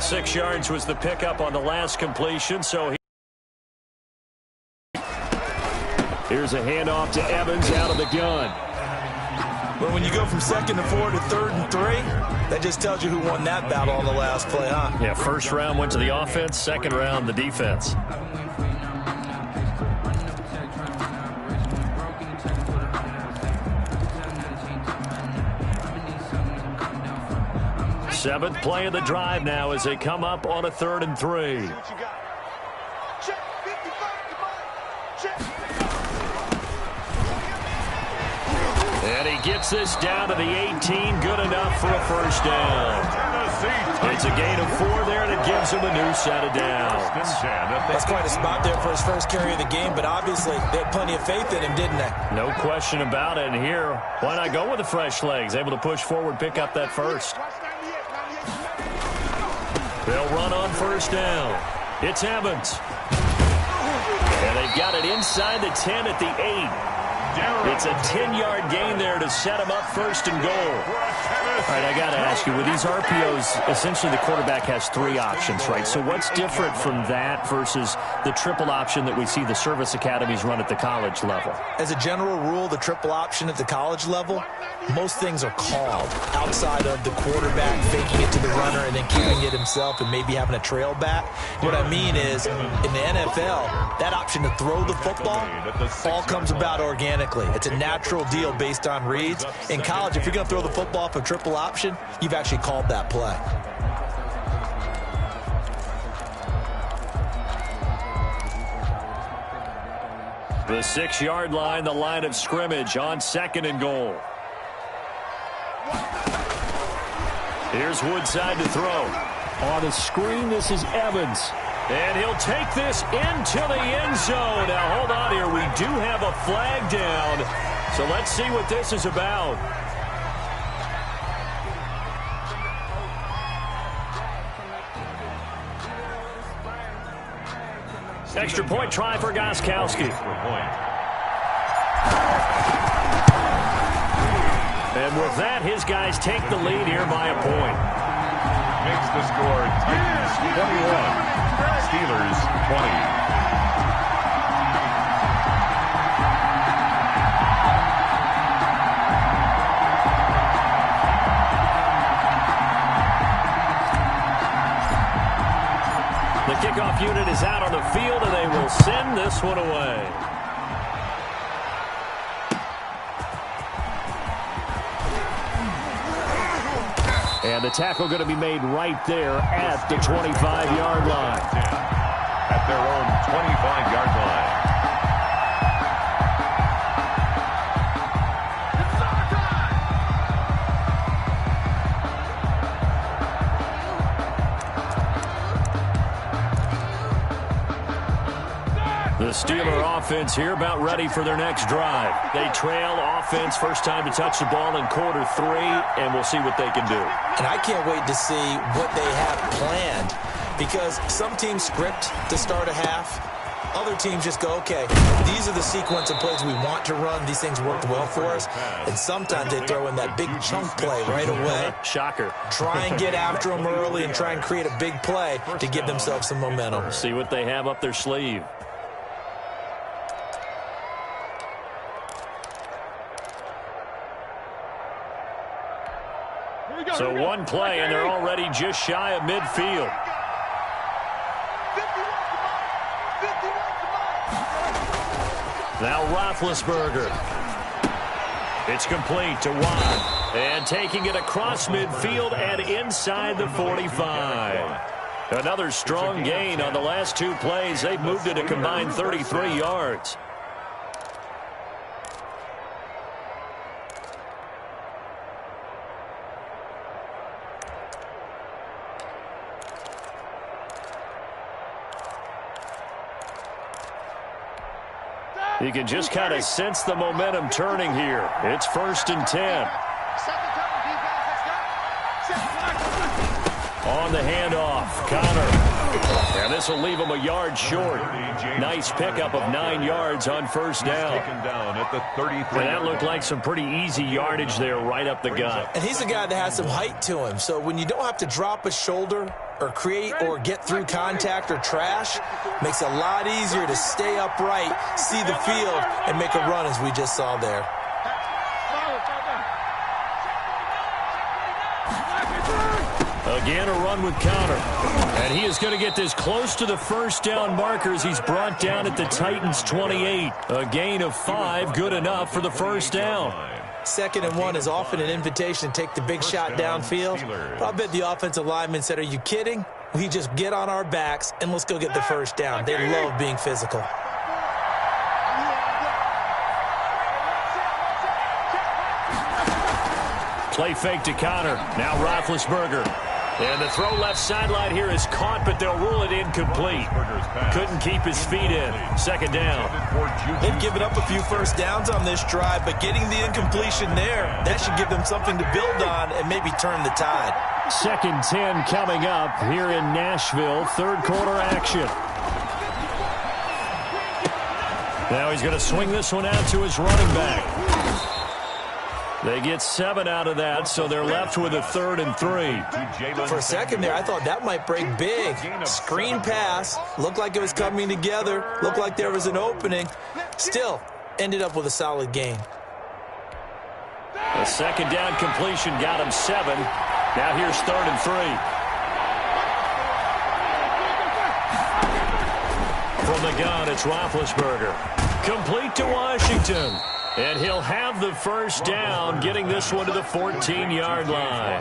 6 yards was the pickup on the last completion, so here's a handoff to Evans out of the gun. But when you go from 2nd to 4 to 3rd and 3, That just tells you who won that battle on the last play, huh? Yeah, first round went to the offense, second round the defense. Seventh play of the drive now as they come up on a 3rd and 3. And he gets this down to the 18, good enough for a first down. It's a gain of 4 there that gives him a new set of downs. That's quite a spot there for his first carry of the game, but obviously they had plenty of faith in him, didn't they? No question about it. And here, why not go with the fresh legs? Able to push forward, pick up that first. They'll run on first down. It's Evans. And they've got it inside the 10 at the 8. It's a 10-yard gain there to set him up first and goal. All right, I got to ask you, with these RPOs, essentially the quarterback has 3 options, right? So what's different from that versus the triple option that we see the service academies run at the college level? As a general rule, the triple option at the college level, most things are called outside of the quarterback faking it to the runner and then keeping it himself and maybe having a trail back. What I mean is, in the NFL, that option to throw the football all comes about organically. It's a natural deal based on reads. In college, if you're going to throw the football off a triple option, you've actually called that play. The 6-yard line, the line of scrimmage on 2nd and goal. Here's Woodside to throw. On a screen, this is Evans. And he'll take this into the end zone. Now, hold on here. We do have a flag down. So let's see what this is about. Extra point try for Gostkowski. And with that, his guys take the lead here by a point. Makes the score Titans 21. Steelers 20. The kickoff unit is out on the field, and they will send this one away. And the tackle going to be made right there at the 25-yard line. At their own 25-yard line. The Steeler offense here about ready for their next drive. They trail offense, first time to touch the ball in quarter 3, and we'll see what they can do. And I can't wait to see what they have planned, because some teams script to start a half. Other teams just go, okay, these are the sequence of plays we want to run. These things worked well for us. And sometimes they throw in that big chunk play right away. Shocker. Try and get after them early and try and create a big play to give themselves some momentum. See what they have up their sleeve. So one play, and they're already just shy of midfield. Now Roethlisberger. It's complete to Watt. And taking it across midfield and inside the 45. Another strong gain on the last 2 plays. They've moved it a combined 33 yards. You can just kind of sense the momentum turning here. It's 1st and 10. On the handoff, Connor. And this will leave him a yard short. Nice pickup of 9 yards on first down. At the 33. And that looked like some pretty easy yardage there right up the gut. And he's a guy that has some height to him. So when you don't have to drop a shoulder or create or get through contact or trash, makes it a lot easier to stay upright, see the field, and make a run as we just saw there. Again, a run with Connor. And he is going to get this close to the first down markers. He's brought down at the Titans' 28. A gain of 5, good enough for the first down. 2nd and 1 is often an invitation to take the big shot downfield. But I bet the offensive lineman said, are you kidding? We just get on our backs and let's go get the first down. They love being physical. Play fake to Connor. Now Roethlisberger. And the throw left sideline here is caught, but they'll rule it incomplete. Couldn't keep his feet in. 2nd down. They've given up a few first downs on this drive, but getting the incompletion there, that should give them something to build on and maybe turn the tide. 2nd 10 coming up here in Nashville. 3rd quarter action. Now he's going to swing this one out to his running back. They get 7 out of that, so they're left with a 3rd and 3. For a second there, I thought that might break big. Screen pass, looked like it was coming together, looked like there was an opening. Still, ended up with a solid gain. A 2nd down completion got him 7. Now here's 3rd and 3. From the gun, it's Roethlisberger. Complete to Washington. And he'll have the first down, getting this one to the 14-yard line.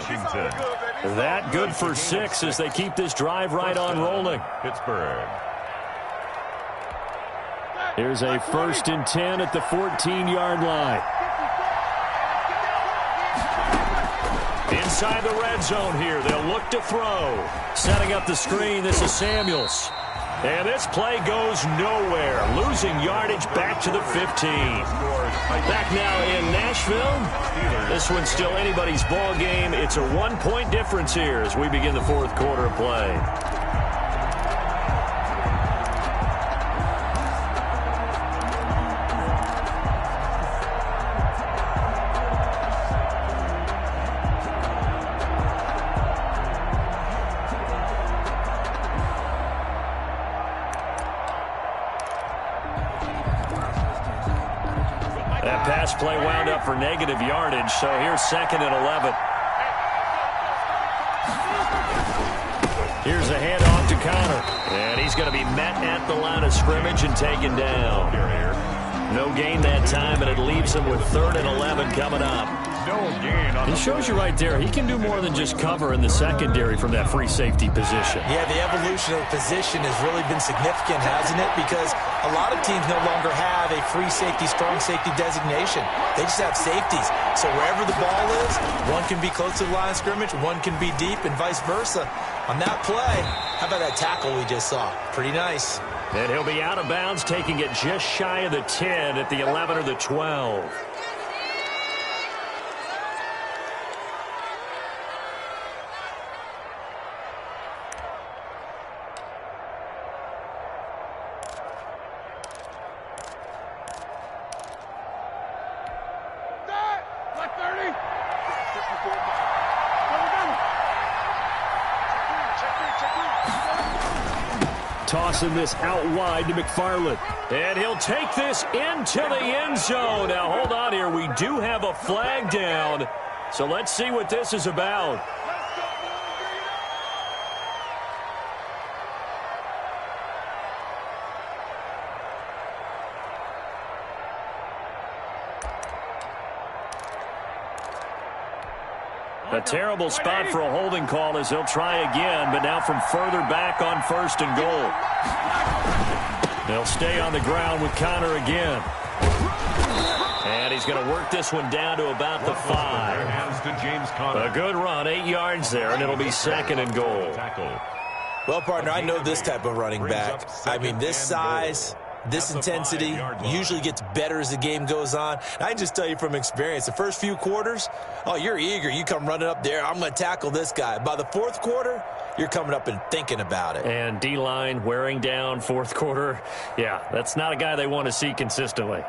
That good for 6 as they keep this drive right on rolling. Pittsburgh. Here's a 1st and 10 at the 14-yard line. Inside the red zone here. They'll look to throw. Setting up the screen, this is Samuels. And this play goes nowhere. Losing yardage back to the 15. Back now in Nashville. This one's still anybody's ball game. It's a 1-point difference here as we begin the 4th quarter of play. That pass play wound up for negative yardage, so here's 2nd and 11. Here's a handoff to Connor, and he's going to be met at the line of scrimmage and taken down. No gain that time, and it leaves him with 3rd and 11 coming up. He shows you right there, he can do more than just cover in the secondary from that free safety position. Yeah, the evolution of the position has really been significant, hasn't it? Because a lot of teams no longer have a free safety, strong safety designation. They just have safeties. So wherever the ball is, one can be close to the line of scrimmage, one can be deep, and vice versa. On that play, how about that tackle we just saw? Pretty nice. And he'll be out of bounds, taking it just shy of the 10 at the 11 or the 12. Tossing this out wide to McFarland. And he'll take this into the end zone. Now, hold on here. We do have a flag down. So let's see what this is about. A terrible spot for a holding call as they'll try again, but now from further back on 1st and goal. They'll stay on the ground with Connor again. And he's going to work this one down to about the 5. A good run, 8 yards there, and it'll be 2nd and goal. Well, partner, I know this type of running back. I mean, this size, this intensity usually gets better as the game goes on. And I can just tell you from experience, the first few quarters, oh, you're eager. You come running up there, I'm going to tackle this guy. By the 4th quarter, you're coming up and thinking about it. And D-line wearing down 4th quarter. Yeah, that's not a guy they want to see consistently.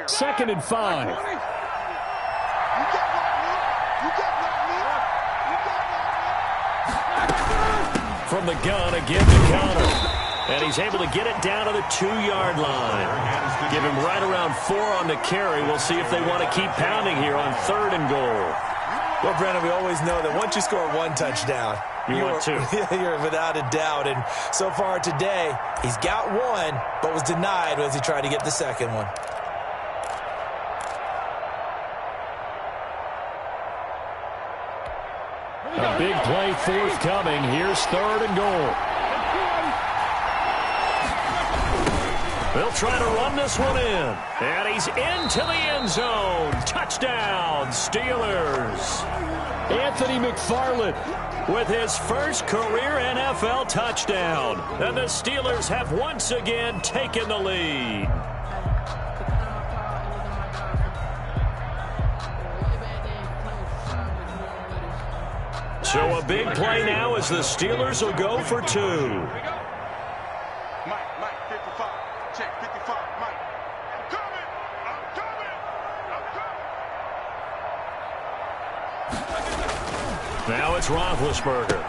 Second and 5. From the gun, again to Connor. And he's able to get it down to the 2-yard line. Give him right around 4 on the carry. We'll see if they want to keep pounding here on 3rd and goal. Well, Brandon, we always know that once you score 1 touchdown, you're 2. You're without a doubt. And so far today, he's got 1, but was denied as he tried to get the second one. A big play forthcoming. Here's 3rd and goal. They'll try to run this one in. And he's into the end zone. Touchdown, Steelers. Anthony McFarland with his first career NFL touchdown. And the Steelers have once again taken the lead. So a big play now as the Steelers will go for 2. Now it's Roethlisberger.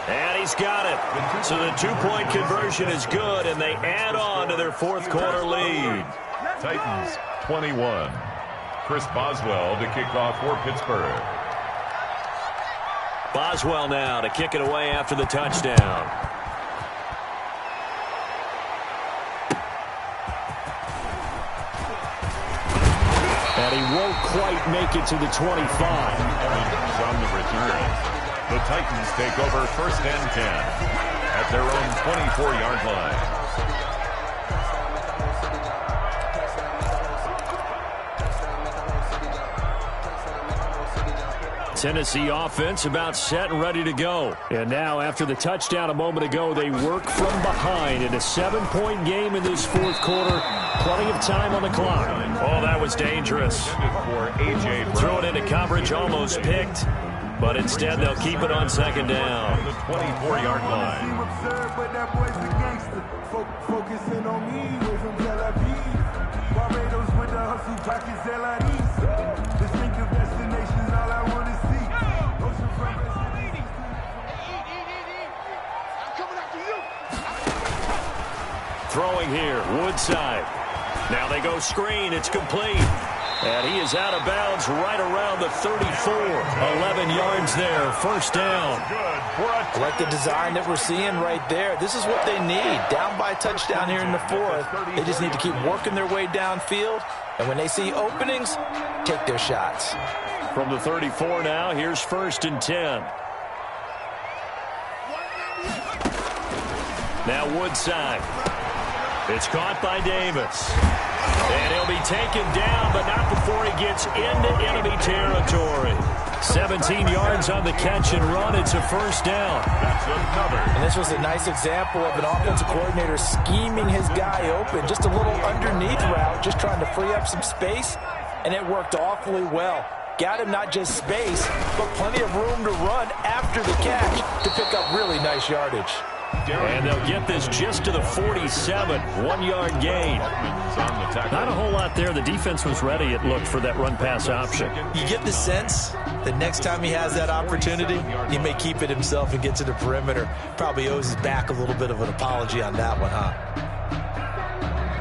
And he's got it. So the 2-point conversion is good, and they add on to their 4th quarter lead. Titans 21. Chris Boswell to kick off for Pittsburgh. Boswell now to kick it away after the touchdown. And he won't quite make it to the 25. Evans on the return. The Titans take over 1st and 10 at their own 24-yard line. Tennessee offense about set and ready to go. And now after the touchdown a moment ago, they work from behind in a 7-point game in this 4th quarter. Plenty of time on the clock. Oh, that was dangerous. Throw it into coverage, almost picked. But instead they'll keep it on 2nd down. The 24-yard line. Focusing on me, way from Tel Aviv. Barbados with the hustle, pockets LIDs. Distinctive destinations, all I want to see. Ocean front residence. I'm coming after you. Throwing here, Woodside. Now they go screen, it's complete. And he is out of bounds right around the 34. 11 yards there, 1st down. I like the design that we're seeing right there. This is what they need. Down by a touchdown here in the 4th. They just need to keep working their way downfield. And when they see openings, take their shots. From the 34 now, here's 1st and 10. Now Woodside. It's caught by Davis. And he'll be taken down, but not before he gets into enemy territory. 17 yards on the catch and run. It's a 1st down. And this was a nice example of an offensive coordinator scheming his guy open. Just a little underneath route, just trying to free up some space, and it worked awfully well. Got him not just space, but plenty of room to run after the catch to pick up really nice yardage. And they'll get this just to the 47, 1-yard gain. Not a whole lot there. The defense was ready, it looked, for that run-pass option. You get the sense that next time he has that opportunity, he may keep it himself and get to the perimeter. Probably owes his back a little bit of an apology on that one, huh?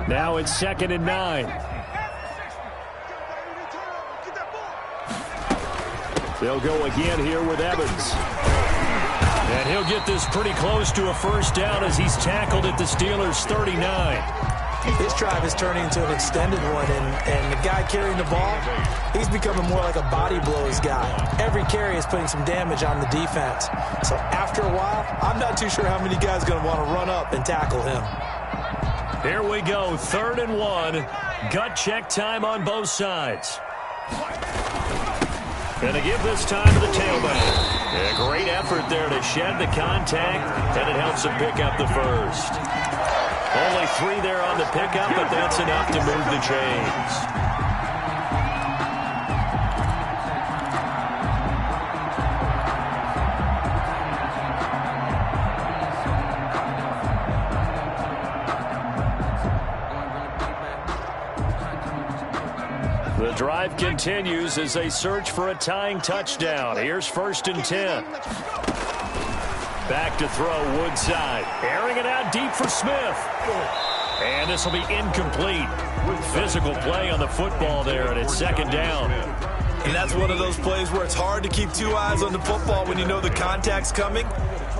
Now it's 2nd and 9. They'll go again here with Evans. And he'll get this pretty close to a 1st down as he's tackled at the Steelers' 39. This drive is turning into an extended one, and the guy carrying the ball, he's becoming more like a body blows guy. Every carry is putting some damage on the defense. So after a while, I'm not too sure how many guys are going to want to run up and tackle him. Here we go, 3rd and 1. Gut check time on both sides. And to give this time to the tailback. A great effort there to shed the contact, and it helps him pick up the 1st. Only 3 there on the pickup, but that's enough to move the chains. The drive continues as they search for a tying touchdown. Here's 1st and 10. Back to throw, Woodside. Airing it out deep for Smith. And this will be incomplete. Physical play on the football there, and it's second down. And that's one of those plays where it's hard to keep two eyes on the football when you know the contact's coming,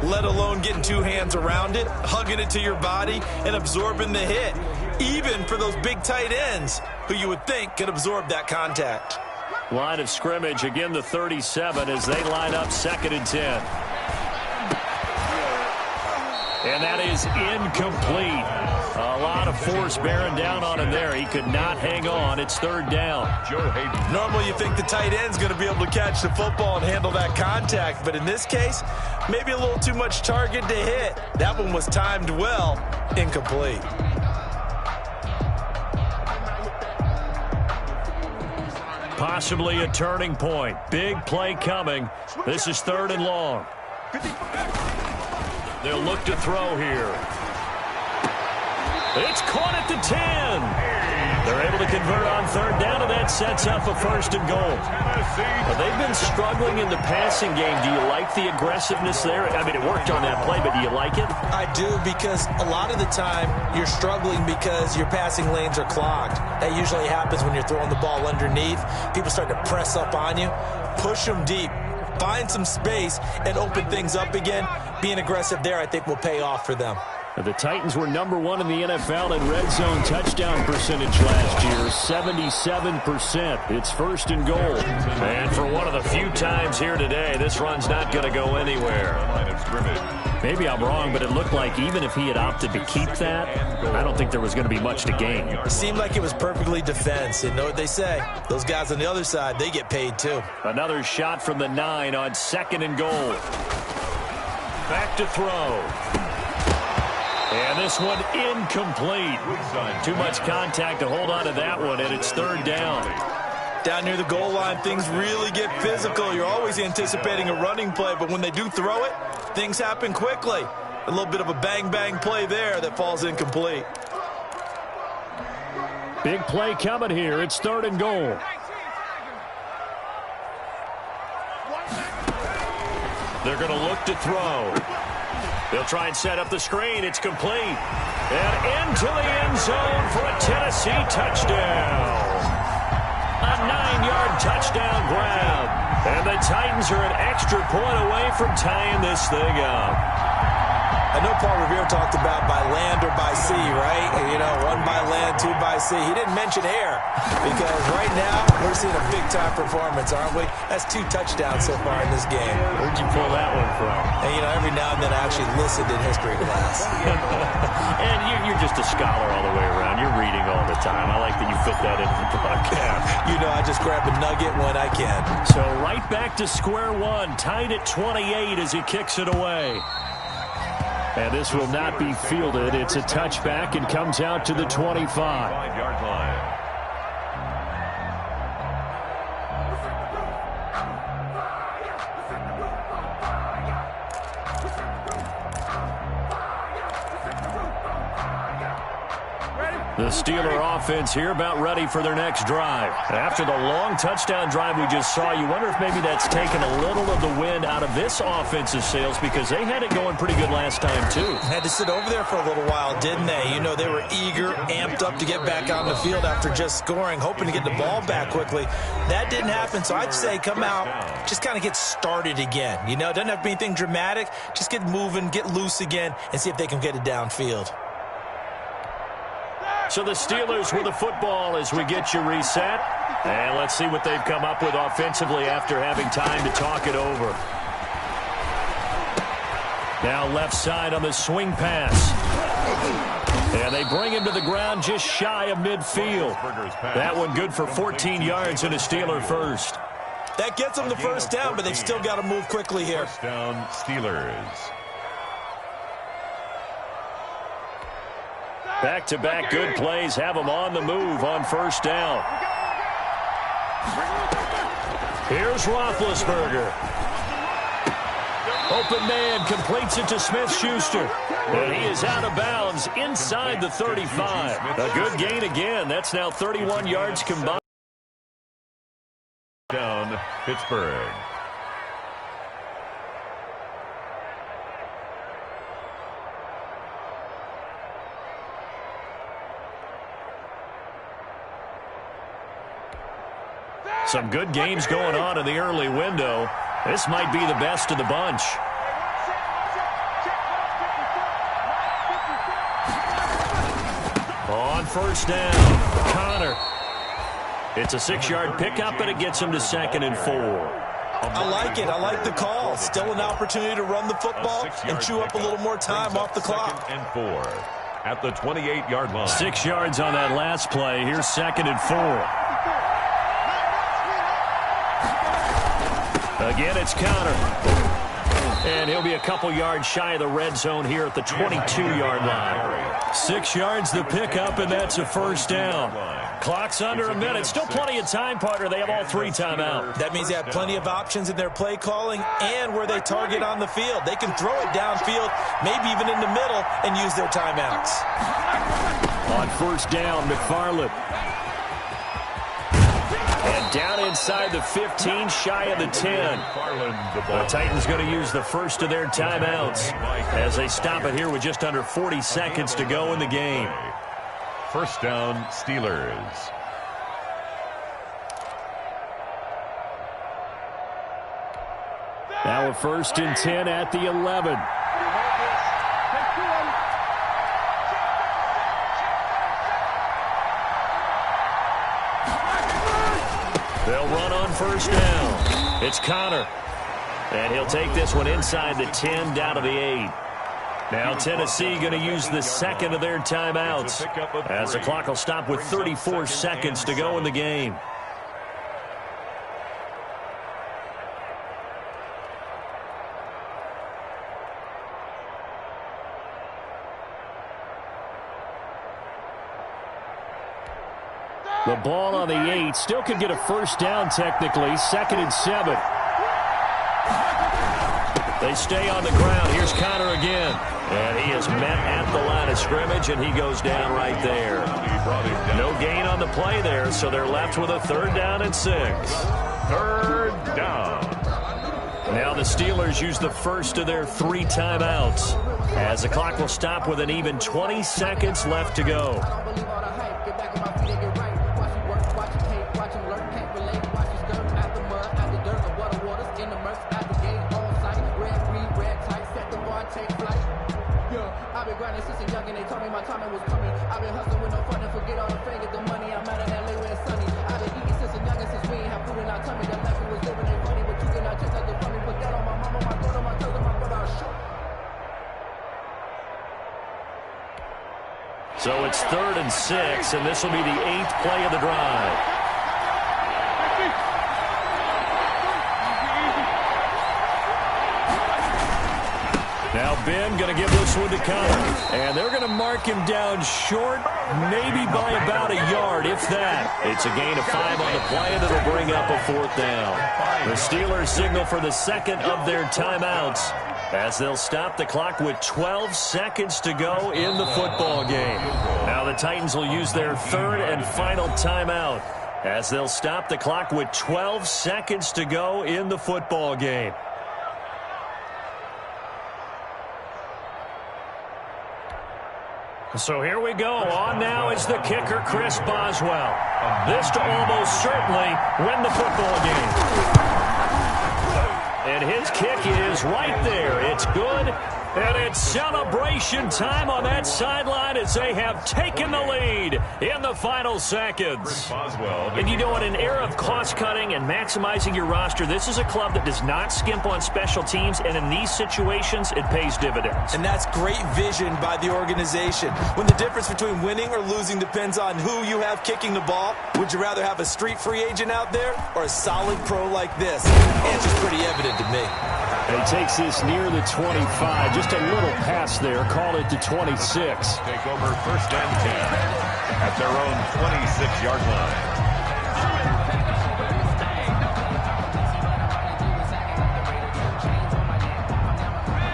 let alone getting two hands around it, hugging it to your body, and absorbing the hit, even for those big tight ends who you would think could absorb that contact. Line of scrimmage, again the 37 as they line up 2nd and 10. And that is incomplete. A lot of force bearing down on him there. He could not hang on. It's 3rd down. Normally you think the tight end's going to be able to catch the football and handle that contact, but in this case, maybe a little too much target to hit. That one was timed well. Incomplete. Possibly a turning point. Big play coming. This is 3rd and long. They'll look to throw here. It's caught at the 10. They're able to convert on 3rd down, and that sets up a 1st and goal. Well, they've been struggling in the passing game. Do you like the aggressiveness there? I mean, it worked on that play, but do you like it? I do, because a lot of the time you're struggling because your passing lanes are clogged. That usually happens when you're throwing the ball underneath. People start to press up on you. Push them deep. Find some space and open things up again. Being aggressive there, I think, will pay off for them. The Titans were #1 in the NFL in red zone touchdown percentage last year, 77%. It's 1st and goal. And for one of the few times here today, this run's not going to go anywhere. Maybe I'm wrong, but it looked like even if he had opted to keep that, I don't think there was going to be much to gain. It seemed like it was perfectly defense. You know what they say. Those guys on the other side, they get paid too. Another shot from the 9 on 2nd and goal. Back to throw. And this one incomplete. Too much contact to hold on to that one, and it's 3rd down. Down near the goal line, things really get physical. You're always anticipating a running play, but when they do throw it, things happen quickly. A little bit of a bang-bang play there that falls incomplete. Big play coming here. It's 3rd and goal. They're going to look to throw. They'll try and set up the screen. It's complete. And into the end zone for a Tennessee touchdown. A 9-yard touchdown grab. And the Titans are an extra point away from tying this thing up. I know Paul Revere talked about by land or by sea, right? You know, 1 by land, 2 by sea. He didn't mention air because right now we're seeing a big-time performance, aren't we? That's 2 touchdowns so far in this game. Where'd you pull that one from? And, you know, every now and then I actually listened in history class. And you're just a scholar all the way around. You're reading all the time. I like that you fit that into the broadcast. You know, I just grab a nugget when I can. So right back to square one, tied at 28 as he kicks it away. And this will not be fielded. It's a touchback and comes out to the 25. 5-yard line. The Steeler offense here about ready for their next drive. After the long touchdown drive we just saw, you wonder if maybe that's taken a little of the wind out of this offensive sails because they had it going pretty good last time too. Had to sit over there for a little while, didn't they? You know, they were eager, amped up to get back on the field after just scoring, hoping to get the ball back quickly. That didn't happen, so I'd say come out, just kind of get started again. You know, it doesn't have to be anything dramatic. Just get moving, get loose again, and see if they can get it downfield. So the Steelers with the football as we get you reset. And let's see what they've come up with offensively after having time to talk it over. Now left side on the swing pass. And they bring him to the ground just shy of midfield. That one good for 14 yards and a Steeler first. That gets them the first down, but they've still got to move quickly here. First down, Steelers. Back-to-back good plays have them on the move on first down. Here's Roethlisberger. Open man completes it to Smith-Schuster. And he is out of bounds inside the 35. A good gain again. That's now 31 yards combined. Down, Pittsburgh. Some good games going on in the early window. This might be the best of the bunch. On first down, Connor. It's a 6-yard pickup, and it gets him to 2nd and 4. I like it. I like the call. Still an opportunity to run the football and chew up a little more time off the clock. 2nd and 4 at the 28-yard line. 6 yards on that last play. Here's 2nd and 4. Again, it's Connor. And he'll be a couple yards shy of the red zone here at the 22-yard line. 6 yards the pickup, and that's a first down. Clock's under a minute. Still plenty of time, partner. They have all 3 timeouts. That means they have plenty of options in their play calling and where they target on the field. They can throw it downfield, maybe even in the middle, and use their timeouts. On first down, McFarland. And down inside the 15, shy of the 10. The Titans going to use the first of their timeouts as they stop it here with just under 40 seconds to go in the game. First down, Steelers. Now a 1st and 10 at the 11. They'll run on first down. It's Connor. And he'll take this one inside the 10 down to the 8. Now Tennessee going to use the 2nd of their timeouts as the clock will stop with 34 seconds to go in the game. The ball on the 8. Still could get a first down technically. 2nd and 7. They stay on the ground. Here's Connor again. And he is met at the line of scrimmage, and he goes down right there. No gain on the play there, so they're left with a 3rd down and 6. 3rd down. Now the Steelers use the first of their 3 timeouts as the clock will stop with an even 20 seconds left to go. So it's 3rd and 6, and this will be the 8th play of the drive. Now Ben going to give this one to Connor. And they're going to mark him down short, maybe by about a yard, if that. It's a gain of 5 on the play, and it'll bring up a 4th down. The Steelers signal for the 2nd of their timeouts as they'll stop the clock with 12 seconds to go in the football game. Now the Titans will use their 3rd and final timeout as they'll stop the clock with 12 seconds to go in the football game. So here we go. On now is the kicker, Chris Boswell. This to almost certainly win the football game. And his kick is right there. It's good. And it's celebration time on that sideline as they have taken the lead in the final seconds. And you know, in an era of cost-cutting and maximizing your roster, this is a club that does not skimp on special teams, and in these situations, it pays dividends. And that's great vision by the organization. When the difference between winning or losing depends on who you have kicking the ball, would you rather have a street free agent out there or a solid pro like this? The answer's pretty evident to me. He takes this near the 25. Just a little pass there. Call it the 26. Take over 1st and 10 at their own 26-yard line.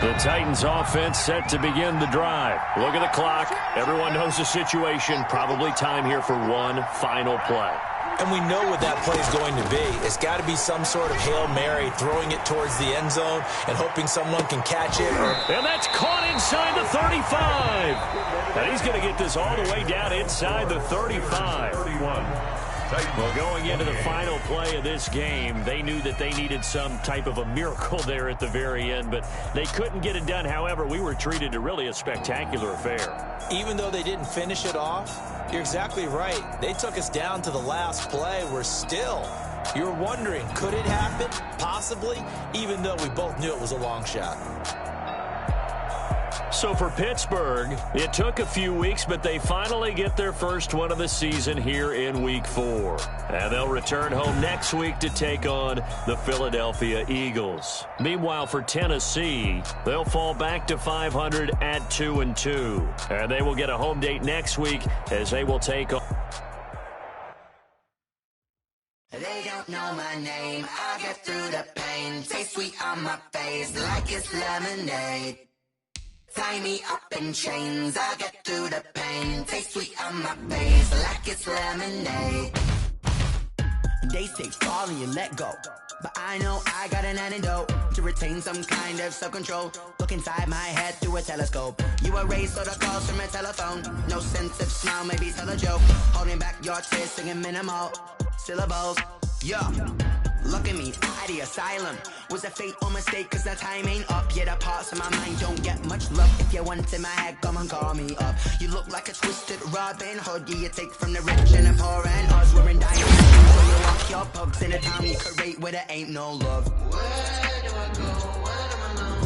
The Titans offense set to begin the drive. Look at the clock. Everyone knows the situation. Probably time here for one final play. And we know what that play is going to be. It's got to be some sort of Hail Mary, throwing it towards the end zone and hoping someone can catch it. And that's caught inside the 35. And he's going to get this all the way down inside the 35. Well, going into the final play of this game, they knew that they needed some type of a miracle there at the very end, but they couldn't get it done. However, we were treated to really a spectacular affair. Even though they didn't finish it off, you're exactly right. They took us down to the last play. We're still, you're wondering, could it happen? Possibly, even though we both knew it was a long shot. So for Pittsburgh, it took a few weeks, but they finally get their first one of the season here in Week 4. And they'll return home next week to take on the Philadelphia Eagles. Meanwhile, for Tennessee, they'll fall back to 500 at 2-2. And they will get a home date next week as they will take on... They don't know my name. I get through the pain. Taste sweet on my face like it's lemonade. Tie me up in chains, I get through the pain. Taste sweet on my face like it's lemonade. They say fall and you let go, but I know I got an antidote to retain some kind of self-control. Look inside my head through a telescope. You erase all the calls from a telephone. No sense of smile, maybe tell a joke. Holding back your tears, singing minimal syllables. Yeah. Look at me, at the asylum. Was a fate or mistake, cause the time ain't up. Yet the parts of my mind don't get much love. If you want in my head, come and call me up. You look like a twisted Robin Hood. Yeah, you take from the rich and the poor and us. We're in dying. So you walk your pugs in a town you could rate where there ain't no love. Where do I go? Where do I know?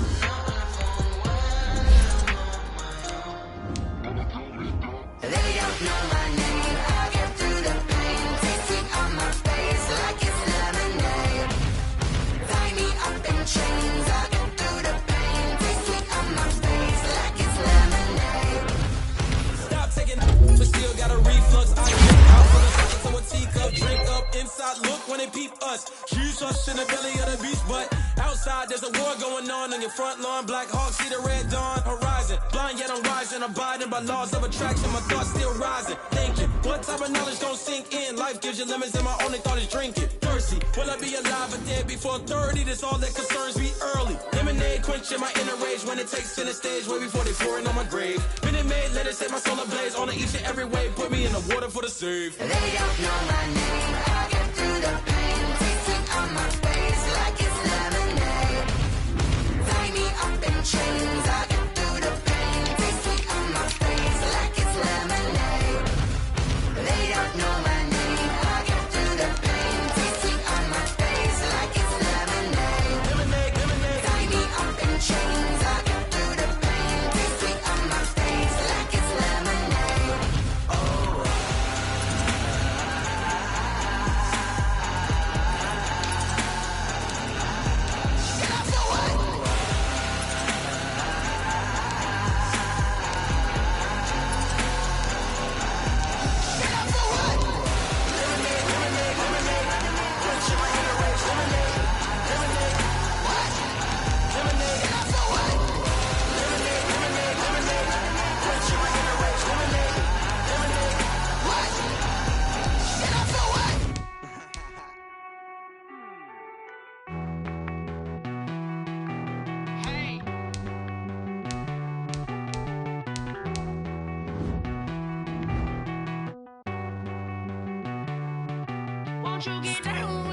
Not on my own. They don't know my name. I get through the pain. Taste sweet on my face like it's lemonade. Tie me up in chains. I get through the pain. Taste sweet on my face like it's lemonade. Stop taking but still got a reflux. I drink out for the shots of a teacup. Drink up inside. Look when they peep us. Shoes us in the belly of the beast, but outside there's a war going on your front lawn. Black Hawk see the red dawn horizon. Blind yet I'm rising, abiding by laws of attraction. My thoughts still rising. Thinking, what type of knowledge don't sink in? Life gives you limits, and my only thought is drinking. Thirsty, will I be alive or dead before 30? That's all that concerns me early. Lemonade quenching my inner rage when it takes center stage, way before they pour it on my grave. Been it made, let it set my soul ablaze on each and every way. Put me in the water for the save. They don't know my name. I get through the pain. Taste sweet on my face like it's lemonade. Tie me up in chains. I get through the pain. Taste sweet on my face like it's lemonade. They don't know my name. I get through the pain. Taste sweet on my face like it's lemonade. Lemonade, lemonade. Tie me up in chains. I get through the pain. Taste sweet on my face like it's lemonade. Oh. Get up for what? Get up for what? Lemonade, lemonade, lemonade. Quenching my inner rage. Lemonade, lemonade. What? Lemonade. Get up for what? Lemonade, lemonade, lemonade. Quenching my inner rage. Lemonade, lemonade. What? Get up for what? Won't you get down?